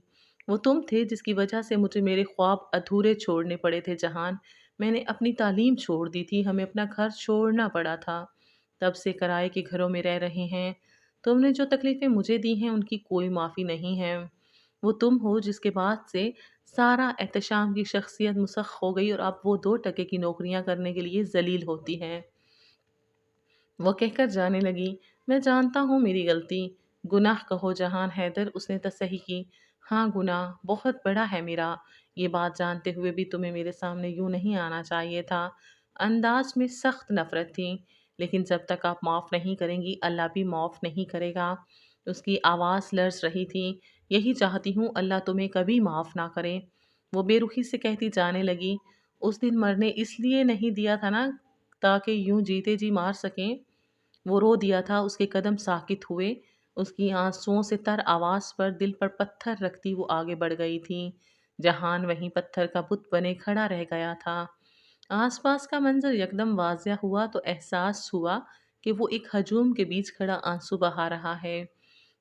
وہ تم تھے جس کی وجہ سے مجھے میرے خواب ادھورے چھوڑنے پڑے تھے جہان۔ میں نے اپنی تعلیم چھوڑ دی تھی، ہمیں اپنا گھر چھوڑنا پڑا تھا، تب سے کرائے کے گھروں میں رہ رہے ہیں۔ تم نے جو تکلیفیں مجھے دی ہیں ان کی کوئی معافی نہیں ہے۔ وہ تم ہو جس کے بعد سے سارا احتشام کی شخصیت مسخ ہو گئی اور اب وہ 2 ٹکے کی نوکریاں کرنے کے لیے ذلیل ہوتی ہے۔ وہ کہہ کر جانے لگی، میں جانتا ہوں میری غلطی۔ گناہ کہو جہان حیدر، اس نے تصحیح کی۔ ہاں، گناہ بہت بڑا ہے میرا۔ یہ بات جانتے ہوئے بھی تمہیں میرے سامنے یوں نہیں آنا چاہیے تھا۔ انداز میں سخت نفرت تھی، لیکن جب تک آپ معاف نہیں کریں گی اللہ بھی معاف نہیں کرے گا۔ اس کی آواز لرز رہی تھی۔ یہی چاہتی ہوں اللہ تمہیں کبھی معاف نہ کرے، وہ بے رخی سے کہتی جانے لگی۔ اس دن مرنے اس لیے نہیں دیا تھا نا تاکہ یوں جیتے جی مار سکیں۔ وہ رو دیا تھا، اس کے قدم ساکت ہوئے، اس کی آنسوؤں سے تر آواز پر دل پر پتھر رکھتی وہ آگے بڑھ گئی تھی۔ جہان وہیں پتھر کا بت بنے کھڑا رہ گیا تھا۔ آس پاس کا منظر یکدم واضح ہوا تو احساس ہوا کہ وہ ایک ہجوم کے بیچ کھڑا آنسو بہا رہا ہے۔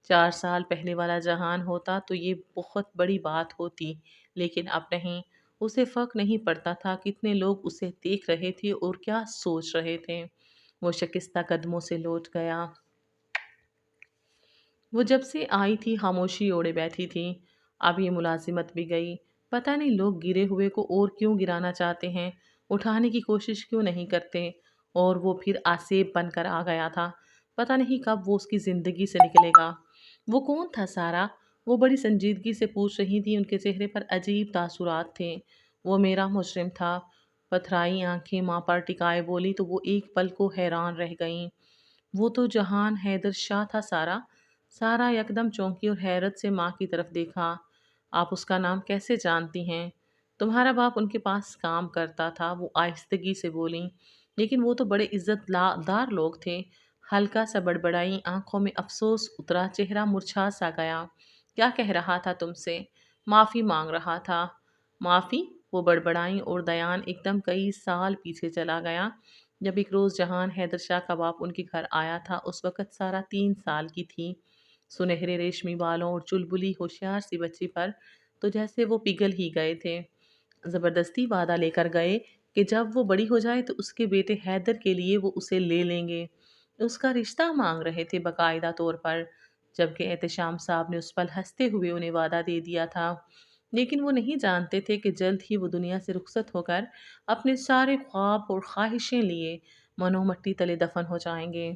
4 سال پہلے والا جہان ہوتا تو یہ بہت بڑی بات ہوتی، لیکن اب نہیں۔ اسے فرق نہیں پڑتا تھا کتنے لوگ اسے دیکھ رہے تھے اور کیا سوچ رہے تھے۔ وہ شکستہ قدموں سے لوٹ گیا۔ وہ جب سے آئی تھی خاموشی اوڑے بیٹھی تھی۔ اب یہ ملازمت بھی گئی۔ پتہ نہیں لوگ گرے ہوئے کو اور کیوں گرانا چاہتے ہیں، اٹھانے کی کوشش کیوں نہیں کرتے۔ اور وہ پھر آسیب بن کر آ گیا تھا۔ پتہ نہیں کب وہ اس کی زندگی سے نکلے گا۔ وہ کون تھا سارا؟ وہ بڑی سنجیدگی سے پوچھ رہی تھی، ان کے چہرے پر عجیب تاثرات تھے۔ وہ میرا مجرم تھا۔ پتھرائی آنکھیں ماں پر ٹکائے بولی تو وہ ایک پل کو حیران رہ گئیں۔ وہ تو جہان حیدر شاہ تھا سارا۔ سارا یکدم چونکی اور حیرت سے ماں کی طرف دیکھا۔ آپ اس کا نام کیسے جانتی ہیں؟ تمہارا باپ ان کے پاس کام کرتا تھا، وہ آہستگی سے بولیں۔ لیکن وہ تو بڑے عزت دار لوگ تھے۔ ہلکا سا بڑبڑائی، آنکھوں میں افسوس اترا، چہرہ مرجھا سا گیا۔ کیا کہہ رہا تھا تم سے؟ معافی مانگ رہا تھا۔ معافی؟ وہ بڑبڑائیں اور دیان ایک دم کئی سال پیچھے چلا گیا۔ جب ایک روز جہان حیدر شاہ کا باپ ان کے گھر آیا تھا، اس وقت سارا 3 سال کی تھی۔ سنہرے ریشمی بالوں اور چلبلی ہوشیار سی بچی پر تو جیسے وہ پگھل ہی گئے تھے۔ زبردستی وعدہ لے کر گئے کہ جب وہ بڑی ہو جائے تو اس کے بیٹے حیدر کے لیے وہ اسے لے لیں گے۔ اس کا رشتہ مانگ رہے تھے باقاعدہ طور پر، جبکہ احتشام صاحب نے اس پل ہنستے ہوئے انہیں وعدہ دے دیا تھا۔ لیکن وہ نہیں جانتے تھے کہ جلد ہی وہ دنیا سے رخصت ہو کر اپنے سارے خواب اور خواہشیں لیے منو مٹی تلے دفن ہو جائیں گے۔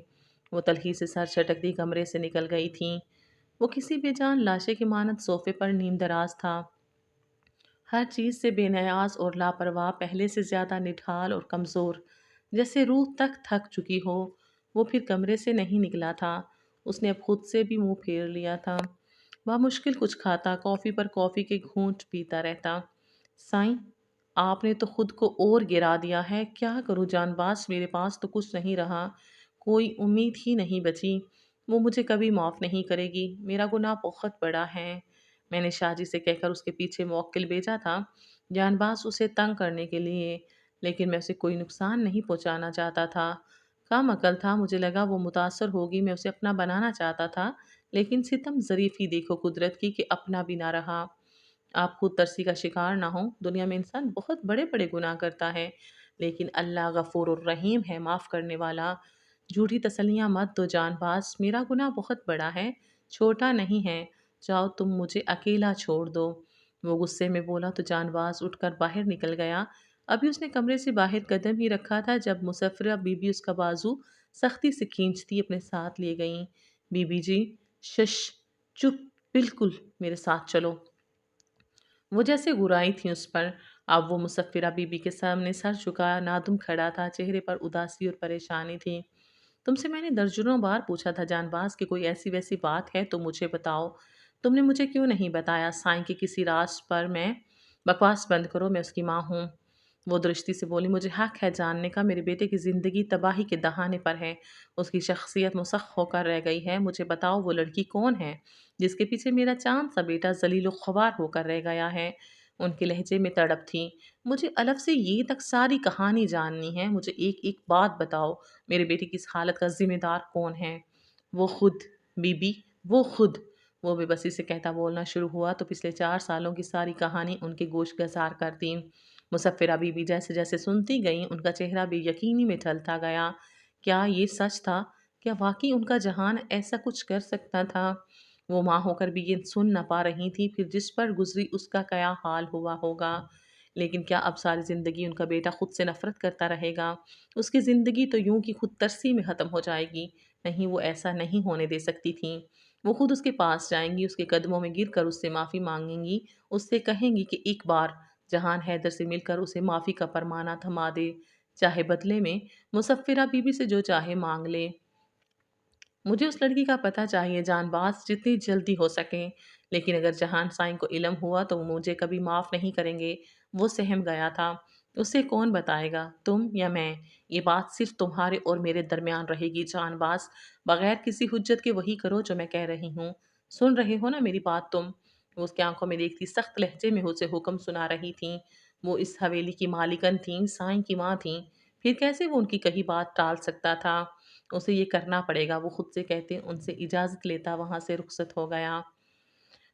وہ تلخی سے سر چٹکتی کمرے سے نکل گئی تھیں۔ وہ کسی بے جان لاشے کی مانند صوفے پر نیم دراز تھا، ہر چیز سے بے نیاز اور لاپرواہ، پہلے سے زیادہ نڈھال اور کمزور، جیسے روح تک تھک چکی ہو۔ وہ پھر کمرے سے نہیں نکلا تھا۔ اس نے اب خود سے بھی منہ پھیر لیا تھا۔ بامشکل کچھ کھاتا، کافی پر کافی کے گھونٹ پیتا رہتا۔ سائیں، آپ نے تو خود کو اور گرا دیا ہے۔ کیا کروں جان باز، میرے پاس تو کچھ نہیں رہا، کوئی امید ہی نہیں بچی۔ وہ مجھے کبھی معاف نہیں کرے گی۔ میرا گناہ بہت بڑا ہے۔ میں نے شاہ جی سے کہہ کر اس کے پیچھے موکل بھیجا تھا، جان باز اسے تنگ کرنے کے لیے، لیکن میں اسے کوئی نقصان نہیں پہنچانا چاہتا تھا۔ کام عقل تھا، مجھے لگا وہ متاثر ہوگی، میں اسے اپنا بنانا چاہتا تھا، لیکن ستم ظریفی دیکھو قدرت کی کہ اپنا بھی نہ رہا۔ آپ خود ترسی کا شکار نہ ہوں۔ دنیا میں انسان بہت بڑے بڑے گناہ کرتا ہے، لیکن اللہ غفور الرحیم ہے، معاف کرنے والا۔ جھوٹی تسلیاں مت دو جان باز، میرا گناہ بہت بڑا ہے، چھوٹا نہیں ہے۔ جاؤ تم مجھے اکیلا چھوڑ دو۔ وہ غصے میں بولا تو جان باز اٹھ کر باہر نکل گیا۔ ابھی اس نے کمرے سے باہر قدم ہی رکھا تھا جب مسفرہ بی بی اس کا بازو سختی سے کھینچتی اپنے ساتھ لے گئیں۔ بی بی جی، شش، چپ، بالکل میرے ساتھ چلو۔ وہ جیسے گرائی تھیں اس پر۔ اب وہ مسفرہ بی بی کے سامنے سر جھکا نادم کھڑا تھا، چہرے پر اداسی اور پریشانی تھی۔ تم سے میں نے درجنوں بار پوچھا تھا جان باز کہ کوئی ایسی ویسی بات ہے تو مجھے بتاؤ، تم نے مجھے کیوں نہیں بتایا؟ سائیں کے کسی راز پر میں بکواس بند کرو، میں اس کی ماں ہوں۔ وہ درشتی سے بولی، مجھے حق ہے جاننے کا، میرے بیٹے کی زندگی تباہی کے دہانے پر ہے، اس کی شخصیت مسخ ہو کر رہ گئی ہے۔ مجھے بتاؤ وہ لڑکی کون ہے جس کے پیچھے میرا چاند سا بیٹا ذلیل و خوار ہو کر رہ گیا ہے؟ ان کے لہجے میں تڑپ تھی۔ مجھے الف سے یہ تک ساری کہانی جاننی ہے، مجھے ایک ایک بات بتاؤ، میرے بیٹے کی اس حالت کا ذمہ دار کون ہے؟ وہ خود بی بی، وہ خود۔ وہ بے بسی سے کہتا بولنا شروع ہوا تو پچھلے 4 سالوں کی ساری کہانی ان کے گوش گزار کر دی۔ مسفرہ بی بی جیسے جیسے سنتی گئیں ان کا چہرہ بے یقینی میں ڈھلتا گیا۔ کیا یہ سچ تھا؟ کیا واقعی ان کا جہان ایسا کچھ کر سکتا تھا؟ وہ ماں ہو کر بھی یہ سن نہ پا رہی تھی، پھر جس پر گزری اس کا کیا حال ہوا ہوگا۔ لیکن کیا اب ساری زندگی ان کا بیٹا خود سے نفرت کرتا رہے گا؟ اس کی زندگی تو یوں کی خود ترسی میں ختم ہو جائے گی۔ نہیں، وہ ایسا نہیں ہونے دے سکتی تھیں۔ وہ خود اس کے پاس جائیں گی، اس کے قدموں میں گر کر اس سے معافی مانگیں گی، اس سے کہیں گی کہ ایک بار جہان حیدر سے مل کر اسے معافی کا فرمانہ تھما دے، چاہے بدلے میں مسفرہ بی بی سے جو چاہے مانگ لے۔ مجھے اس لڑکی کا پتہ چاہیے جان باز، جتنی جلدی ہو سکے۔ لیکن اگر جہان سائیں کو علم ہوا تو وہ مجھے کبھی معاف نہیں کریں گے۔ وہ سہم گیا تھا۔ اسے کون بتائے گا، تم یا میں؟ یہ بات صرف تمہارے اور میرے درمیان رہے گی جان باز، بغیر کسی حجت کے وہی کرو جو میں کہہ رہی ہوں۔ سن رہے ہو نا میری بات تم؟ وہ اس کی آنکھوں میں دیکھتی سخت لہجے میں اسے حکم سنا رہی تھیں۔ وہ اس حویلی کی مالکن تھیں، سائیں کی ماں تھیں، پھر کیسے وہ ان کی کہی بات ٹال سکتا تھا؟ उसे ये करना पड़ेगा, वो खुद से कहते उनसे इजाज़त लेता वहाँ से रुखसत हो गया।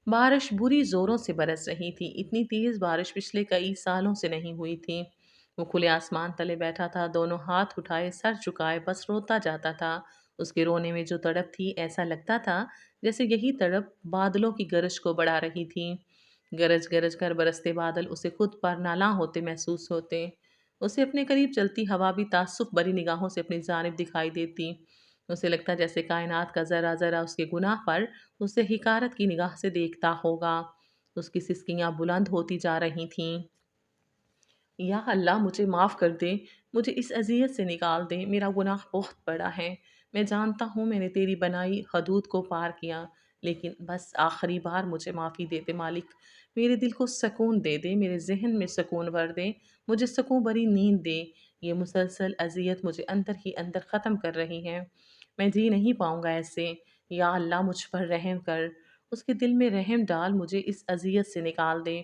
बारिश बुरी ज़ोरों से बरस रही थी। इतनी तेज़ बारिश पिछले कई सालों से नहीं हुई थी। वो खुले आसमान तले बैठा था, दोनों हाथ उठाए, सर झुकाए, बस रोता जाता था। उसके रोने में जो तड़प थी, ऐसा लगता था जैसे यही तड़प बादलों की गरज को बढ़ा रही थी। गरज गरज कर बरसते बादल उसे खुद पर नालां होते महसूस होते। उसे अपने करीब चलती हवा भी तासुफ भरी निगाहों से अपनी जानिब दिखाई देती। उसे लगता जैसे कायनात का ज़रा ज़रा उसके गुनाह पर उसे हिकारत की निगाह से देखता होगा। उसकी सिसकियाँ बुलंद होती जा रही थीं। या अल्लाह मुझे माफ़ कर दे, मुझे इस अज़ियत से निकाल दे, मेरा गुनाह बहुत बड़ा है। मैं जानता हूँ मैंने तेरी बनाई हदूद को पार किया, लेकिन बस आखिरी बार मुझे माफ़ी दे दे मालिक। मेरे दिल को सकून दे दे, मेरे ज़हन में सकून भर दे, मुझे सकून भरी नींद दे। ये मुसलसल अज़ियत मुझे अंदर ही अंदर ख़त्म कर रही है। मैं जी नहीं पाऊँगा ऐसे। या अल्लाह मुझ पर रहम कर। उसके दिल में रहम डाल, मुझे इस अज़ियत से निकाल दे।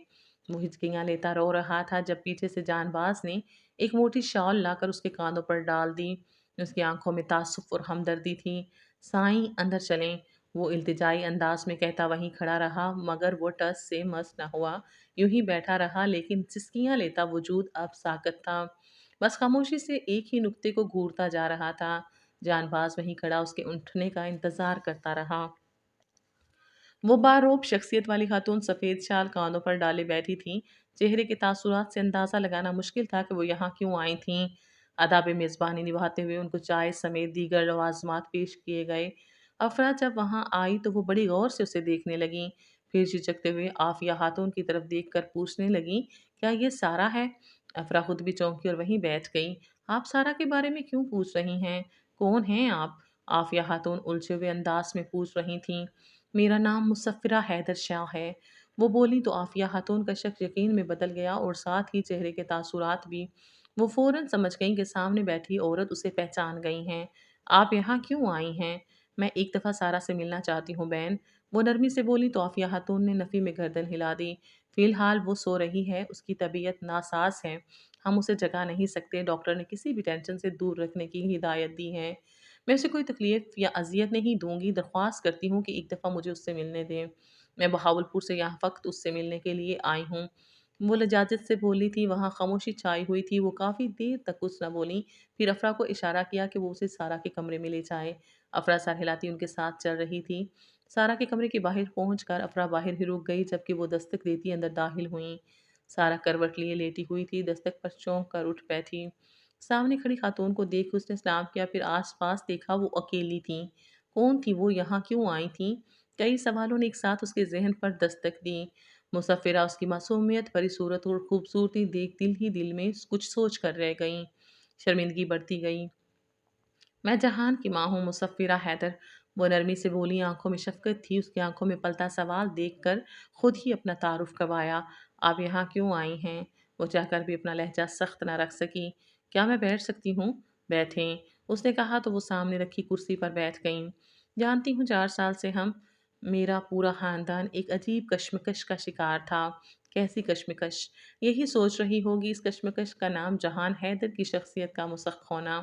वो हिचकियाँ लेता रो रहा था जब पीछे से जानबाज ने एक मोटी शॉल लाकर उसके कांधों पर डाल दी। उसकी आंखों में तासुफ और हमदर्दी थी। साईं अंदर चलें, वो इल्तिजाई अंदाज में कहता वहीं खड़ा रहा, मगर वो टस से मस न हुआ। यूं ही बैठा रहा, लेकिन सिसकियाँ लेता वजूद अब साकत था। बस खामोशी से एक ही नुक्ते को घूरता जा रहा था। जानबाज वहीं खड़ा उसके उठने का इंतजार करता रहा। वो बारोब शख्सियत वाली खातून सफ़ेद शाल कानों पर डाले बैठी थीं। चेहरे के तासुरात से अंदाज़ा लगाना मुश्किल था कि वो यहाँ क्यों आई थीं। आदाब मेज़बानी निभाते हुए उनको चाय समेत दीगर लवाज़मात पेश किए गए। अफ़रा जब वहाँ आई तो वो बड़ी गौर से उसे देखने लगीं। फिर झिझकते हुए आफ़िया खातून की तरफ देख कर पूछने लगीं, क्या ये सारा है? अफ़रा खुद भी चौंकी और वहीं बैठ गई। आप सारा के बारे में क्यों पूछ रही हैं? कौन हैं आप? आफ़िया खातून उलझे हुए अंदाज में पूछ रही थीं। मेरा नाम मुसफ़िरा हैदर शाह है। वो बोली तो आफ़िया खातून का शक यकीन में बदल गया और साथ ही चेहरे के तासुरात भी। वो फ़ौरन समझ गईं कि सामने बैठी औरत उसे पहचान गई हैं। आप यहाँ क्यों आई हैं? मैं एक दफ़ा सारा से मिलना चाहती हूँ बहन। वो नरमी से बोली तो आफ़िया खातून ने नफ़ी में गर्दन हिला दी। फ़िलहाल वो सो रही है, उसकी तबीयत नासाज़ है। हम उसे जगा नहीं सकते, डॉक्टर ने किसी भी टेंशन से दूर रखने की हिदायत दी है। मैं उसे कोई तकलीफ़ या अज़ियत नहीं दूँगी, दरख्वास्त करती हूँ कि एक दफ़ा मुझे उससे मिलने दें। मैं बहावलपुर से यहाँ फ़क़्त उससे मिलने के लिए आई हूँ। वो लजाजत से बोली थी, वहाँ खामोशी छाई हुई थी, वो काफ़ी देर तक कुछ न बोलीं। फिर अफ़रा को इशारा किया कि वो उसे सारा के कमरे में ले जाए। अफ़रा सर हिलाती उनके साथ चल रही थी। सारा के कमरे के बाहर पहुँचकर अफ़रा बाहर ही रुक गई, जबकि वो दस्तक देती अंदर दाखिल हुईं। सारा करवट लिए लेटी हुई थी, दस्तक पर चौंक कर उठ बैठी। सामने खड़ी खातून को देख उसने सलाम किया, फिर आस-पास देखा, वो अकेली थीं। कौन थी वो? यहाँ क्यों आई थीं? कई सवालों ने एक साथ उसके ज़हन पर दस्तक दी। मुसफ़िरा उसकी मासूमियत भरी सूरत और खूबसूरती देख दिल ही दिल में कुछ सोच कर रह गईं। शर्मिंदगी बढ़ती गई। मैं जहान की माँ हूँ, मुसफ़िरा हैदर। वो नरमी से बोली, आंखों में शफ़क़त थी। उसकी आंखों में पलता सवाल देखकर खुद ही अपना तारुफ़ करवाया। आप यहाँ क्यों आई हैं? वो चाहकर भी अपना लहजा सख्त न रख सकी। क्या मैं बैठ सकती हूँ? बैठें। उसने कहा तो वो सामने रखी कुर्सी पर बैठ गईं। जानती हूँ 4 साल से हम, मेरा पूरा ख़ानदान एक अजीब कश्मकश का शिकार था। कैसी कश्मकश? यही सोच रही होगी, इस कश्मकश का नाम जहान हैदर की शख्सियत का मुसख़ होना।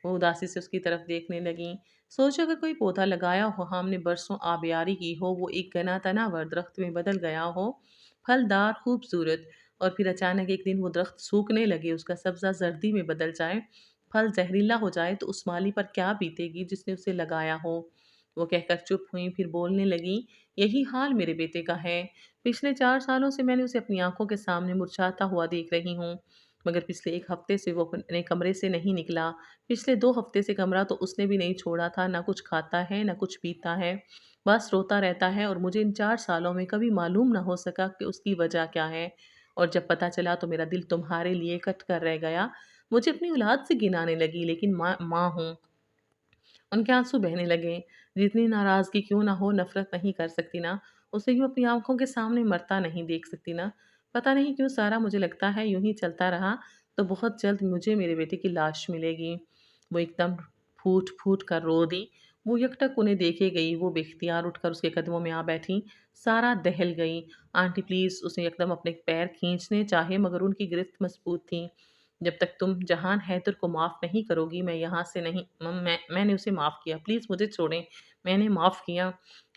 वो उदासी से उसकी तरफ देखने लगीं। सोचो अगर कोई पौधा लगाया हो, हमने बरसों आबियारी की हो, वो एक घना तनावर दरख्त में बदल गया हो, फलदार, खूबसूरत, और फिर अचानक एक दिन वो दरख्त सूखने लगे, उसका सब्ज़ा जर्दी में बदल जाए, फल जहरीला हो जाए, तो उस माली पर क्या बीतेगी जिसने उसे लगाया हो? वो कहकर चुप हुई, फिर बोलने लगी, यही हाल मेरे बेटे का है। पिछले 4 सालों से मैंने उसे अपनी आंखों के सामने मुरझाता हुआ देख रही हूँ, मगर पिछले 1 हफ्ते से वो अपने कमरे से नहीं निकला। पिछले 2 हफ्ते से कमरा तो उसने भी नहीं छोड़ा था, ना कुछ खाता है, ना कुछ पीता है। बस रोता रहता है, और मुझे इन 4 सालों में कभी मालूम ना हो सका कि उसकी वजह क्या है। और जब पता चला तो मेरा दिल तुम्हारे लिए कट कर रह गया। मुझे अपनी औलाद से घिन आने लगी, लेकिन माँ हूँ। उनके आंसू बहने लगे। जितनी नाराज़गी क्यों ना हो, नफ़रत नहीं कर सकती ना। उसे यूँ अपनी आँखों के सामने मरता नहीं देख सकती ना। पता नहीं क्यों सारा, मुझे लगता है यूँ ही चलता रहा तो बहुत जल्द मुझे मेरे बेटे की लाश मिलेगी। वो एकदम फूट-फूट कर रो दी। वो यकटक उन्हें देखे गई। वो बेख्तियार उठकर उसके कदमों में आ बैठी। सारा दहल गई। Aunty please! उसने यकदम अपने पैर खींचने चाहे, मगर उनकी गिरफ्त मज़बूत थी। جب تک تم جہان حیدر کو معاف نہیں کرو گی میں یہاں سے نہیں میں نے اسے معاف کیا، پلیز مجھے چھوڑیں، میں نے معاف کیا۔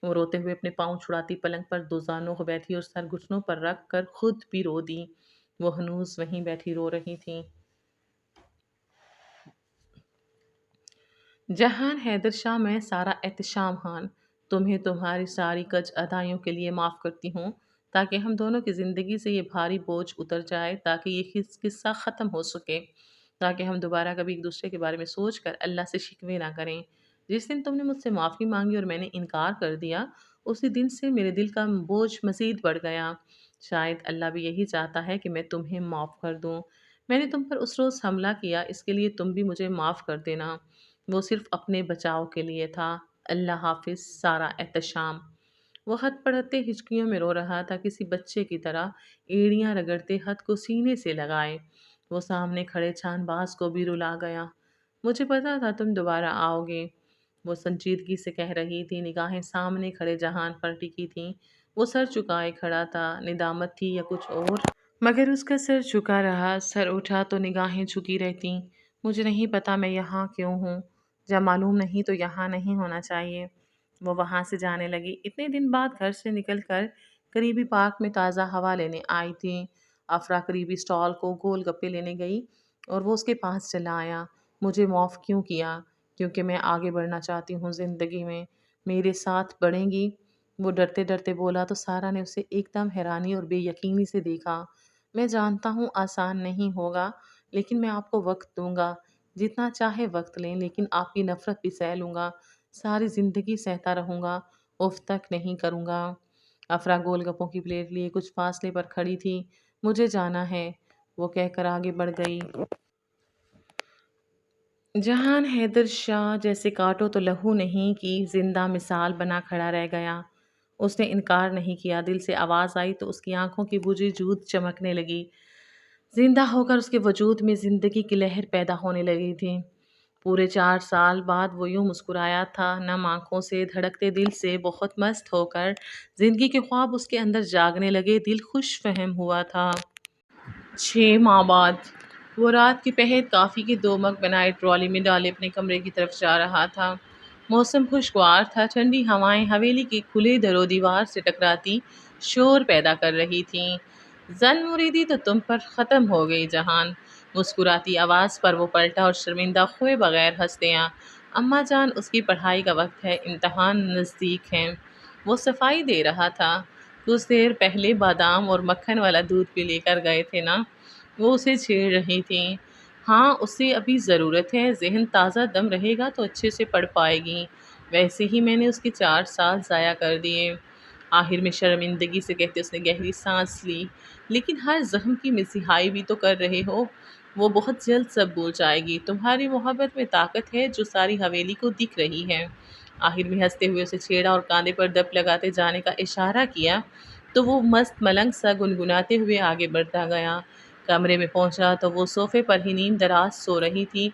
وہ روتے ہوئے اپنے پاؤں چھڑاتی پلنگ پر دو زانوں کو بیٹھی اور سر گھٹنوں پر رکھ کر خود بھی رو دی۔ وہ ہنوز وہیں بیٹھی رو رہی تھی۔ جہان حیدر شاہ، میں سارا احتشام خان، تمہیں تمہاری ساری کج ادائیوں کے لیے معاف کرتی ہوں، تاکہ ہم دونوں کی زندگی سے یہ بھاری بوجھ اتر جائے، تاکہ یہ قصہ ختم ہو سکے، تاکہ ہم دوبارہ کبھی ایک دوسرے کے بارے میں سوچ کر اللہ سے شکوے نہ کریں۔ جس دن تم نے مجھ سے معافی مانگی اور میں نے انکار کر دیا، اسی دن سے میرے دل کا بوجھ مزید بڑھ گیا۔ شاید اللہ بھی یہی چاہتا ہے کہ میں تمہیں معاف کر دوں۔ میں نے تم پر اس روز حملہ کیا، اس کے لیے تم بھی مجھے معاف کر دینا۔ وہ صرف اپنے بچاؤ کے لیے تھا۔ اللہ حافظ، سارا احتشام۔ وہ ہتھ پڑھتے ہچکیوں میں رو رہا تھا، کسی بچے کی طرح ایڑیاں رگڑتے ہتھ کو سینے سے لگائے۔ وہ سامنے کھڑے چھان باز کو بھی رلا گیا۔ مجھے پتا تھا تم دوبارہ آؤ گے، وہ سنجیدگی سے کہہ رہی تھی، نگاہیں سامنے کھڑے جہان پر ٹکی تھیں۔ وہ سر چکائے کھڑا تھا، ندامت تھی یا کچھ اور، مگر اس کا سر جھکا رہا۔ سر اٹھا تو نگاہیں جھکی رہتیں۔ مجھے نہیں پتا میں یہاں کیوں ہوں، جب معلوم نہیں تو یہاں نہیں ہونا چاہیے۔ وہ وہاں سے جانے لگی۔ اتنے دن بعد گھر سے نکل کر قریبی پارک میں تازہ ہوا لینے آئی تھی۔ افرا قریبی سٹال کو گول گپے لینے گئی اور وہ اس کے پاس چلا آیا۔ مجھے معاف کیوں کیا؟ کیونکہ میں آگے بڑھنا چاہتی ہوں زندگی میں۔ میرے ساتھ بڑھیں گی؟ وہ ڈرتے ڈرتے بولا تو سارا نے اسے ایک دم حیرانی اور بے یقینی سے دیکھا۔ میں جانتا ہوں آسان نہیں ہوگا، لیکن میں آپ کو وقت دوں گا، جتنا چاہے وقت لیں، لیکن آپ کی نفرت بھی سہ لوں گا، ساری زندگی سہتا رہوں گا، اف تک نہیں کروں گا۔ افرا گول گپوں کی پلیٹ لیے کچھ فاصلے پر کھڑی تھی۔ مجھے جانا ہے، وہ کہہ کر آگے بڑھ گئی۔ جہان حیدر شاہ جیسے کاٹو تو لہو نہیں کی زندہ مثال بنا کھڑا رہ گیا۔ اس نے انکار نہیں کیا۔ دل سے آواز آئی تو اس کی آنکھوں کی بجھی جوت چمکنے لگی۔ زندہ ہو کر اس کے وجود میں زندگی کی لہر پیدا ہونے لگی تھی۔ پورے 4 سال بعد وہ یوں مسکرایا تھا، نم آنکھوں سے، دھڑکتے دل سے، بہت مست ہو کر۔ زندگی کے خواب اس کے اندر جاگنے لگے، دل خوش فہم ہوا تھا۔ 6 ماہ بعد وہ رات کی پہر کافی کے 2 مگ بنائے ٹرالی میں ڈالے اپنے کمرے کی طرف جا رہا تھا۔ موسم خوشگوار تھا، ٹھنڈی ہوائیں حویلی کے کھلے در و دیوار سے ٹکراتی شور پیدا کر رہی تھیں۔ زن مریدی تو تم پر ختم ہو گئی جہان۔ مسکراتی آواز پر وہ پلٹا اور شرمندہ ہوئے بغیر ہنس دیا۔ اماں جان، اس کی پڑھائی کا وقت ہے، امتحان نزدیک ہیں۔ وہ صفائی دے رہا تھا۔ کچھ دیر پہلے بادام اور مکھن والا دودھ بھی لے کر گئے تھے نا؟ وہ اسے چھیڑ رہی تھیں۔ ہاں، اسے ابھی ضرورت ہے، ذہن تازہ دم رہے گا تو اچھے سے پڑھ پائے گی۔ ویسے ہی میں نے اس کے 4 سال ضائع کر دیے۔ آخر میں شرمندگی سے کہتے اس نے گہری سانس لی۔ لیکن ہر زخم کی مسیحائی بھی تو کر رہے ہو۔ وہ بہت جلد سب بھول جائے گی۔ تمہاری محبت میں طاقت ہے جو ساری حویلی کو دکھ رہی ہے۔ آخر میں ہنستے ہوئے اسے چھیڑا اور کاندھے پر دپ لگاتے جانے کا اشارہ کیا تو وہ مست ملنگ سا گنگناتے ہوئے آگے بڑھتا گیا۔ کمرے میں پہنچا تو وہ صوفے پر ہی نیم دراز سو رہی تھی۔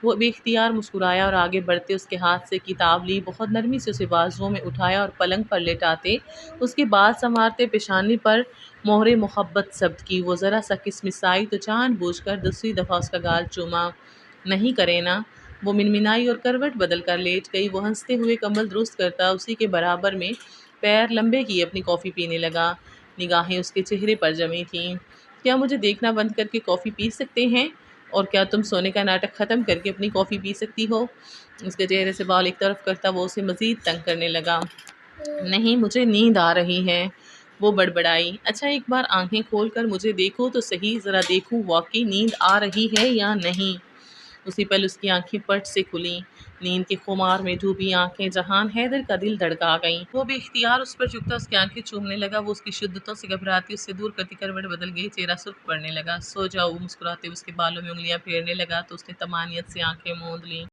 وہ بے اختیار مسکرایا اور آگے بڑھتے اس کے ہاتھ سے کتاب لی، بہت نرمی سے اسے بازوؤں میں اٹھایا اور پلنگ پر لٹاتے اس کے بال سنوارتے پیشانی پر مہر محبت ثبت کی۔ وہ ذرا سا کسمسائی تو جان بوجھ کر دوسری دفعہ اس کا گال چوما۔ نہیں کرے نا؟ وہ منمنائی اور کروٹ بدل کر لیٹ گئی۔ وہ ہنستے ہوئے کمبل درست کرتا اسی کے برابر میں پیر لمبے کیے اپنی کافی پینے لگا۔ نگاہیں اس کے چہرے پر جمی تھیں۔ کیا مجھے دیکھنا بند کر کے کافی پی سکتے ہیں؟ اور کیا تم سونے کا ناٹک ختم کر کے اپنی کافی پی سکتی ہو؟ اس کے چہرے سے بال ایک طرف کرتا وہ اسے مزید تنگ کرنے لگا۔ نہیں، مجھے نیند آ رہی ہے، وہ بڑبڑائی۔ اچھا، ایک بار آنکھیں کھول کر مجھے دیکھو تو صحیح، ذرا دیکھوں واقعی نیند آ رہی ہے یا نہیں۔ اسی پل اس کی آنکھیں پٹ سے کھلیں۔ نیند کے خمار میں ڈوبی آنکھیں جہان حیدر کا دل دھڑکا گئیں۔ وہ بے اختیار اس پر جھکتا اس کی آنکھیں چومنے لگا۔ وہ اس کی شدتوں سے گھبراتی اس سے دور کرتی کروٹ بدل گئی، چہرہ سرخ پڑنے لگا۔ سو جاؤ، وہ مسکراتے ہوئے اس کے بالوں میں انگلیاں پھیرنے لگا تو اس نے طمانینت سے آنکھیں موند لیں۔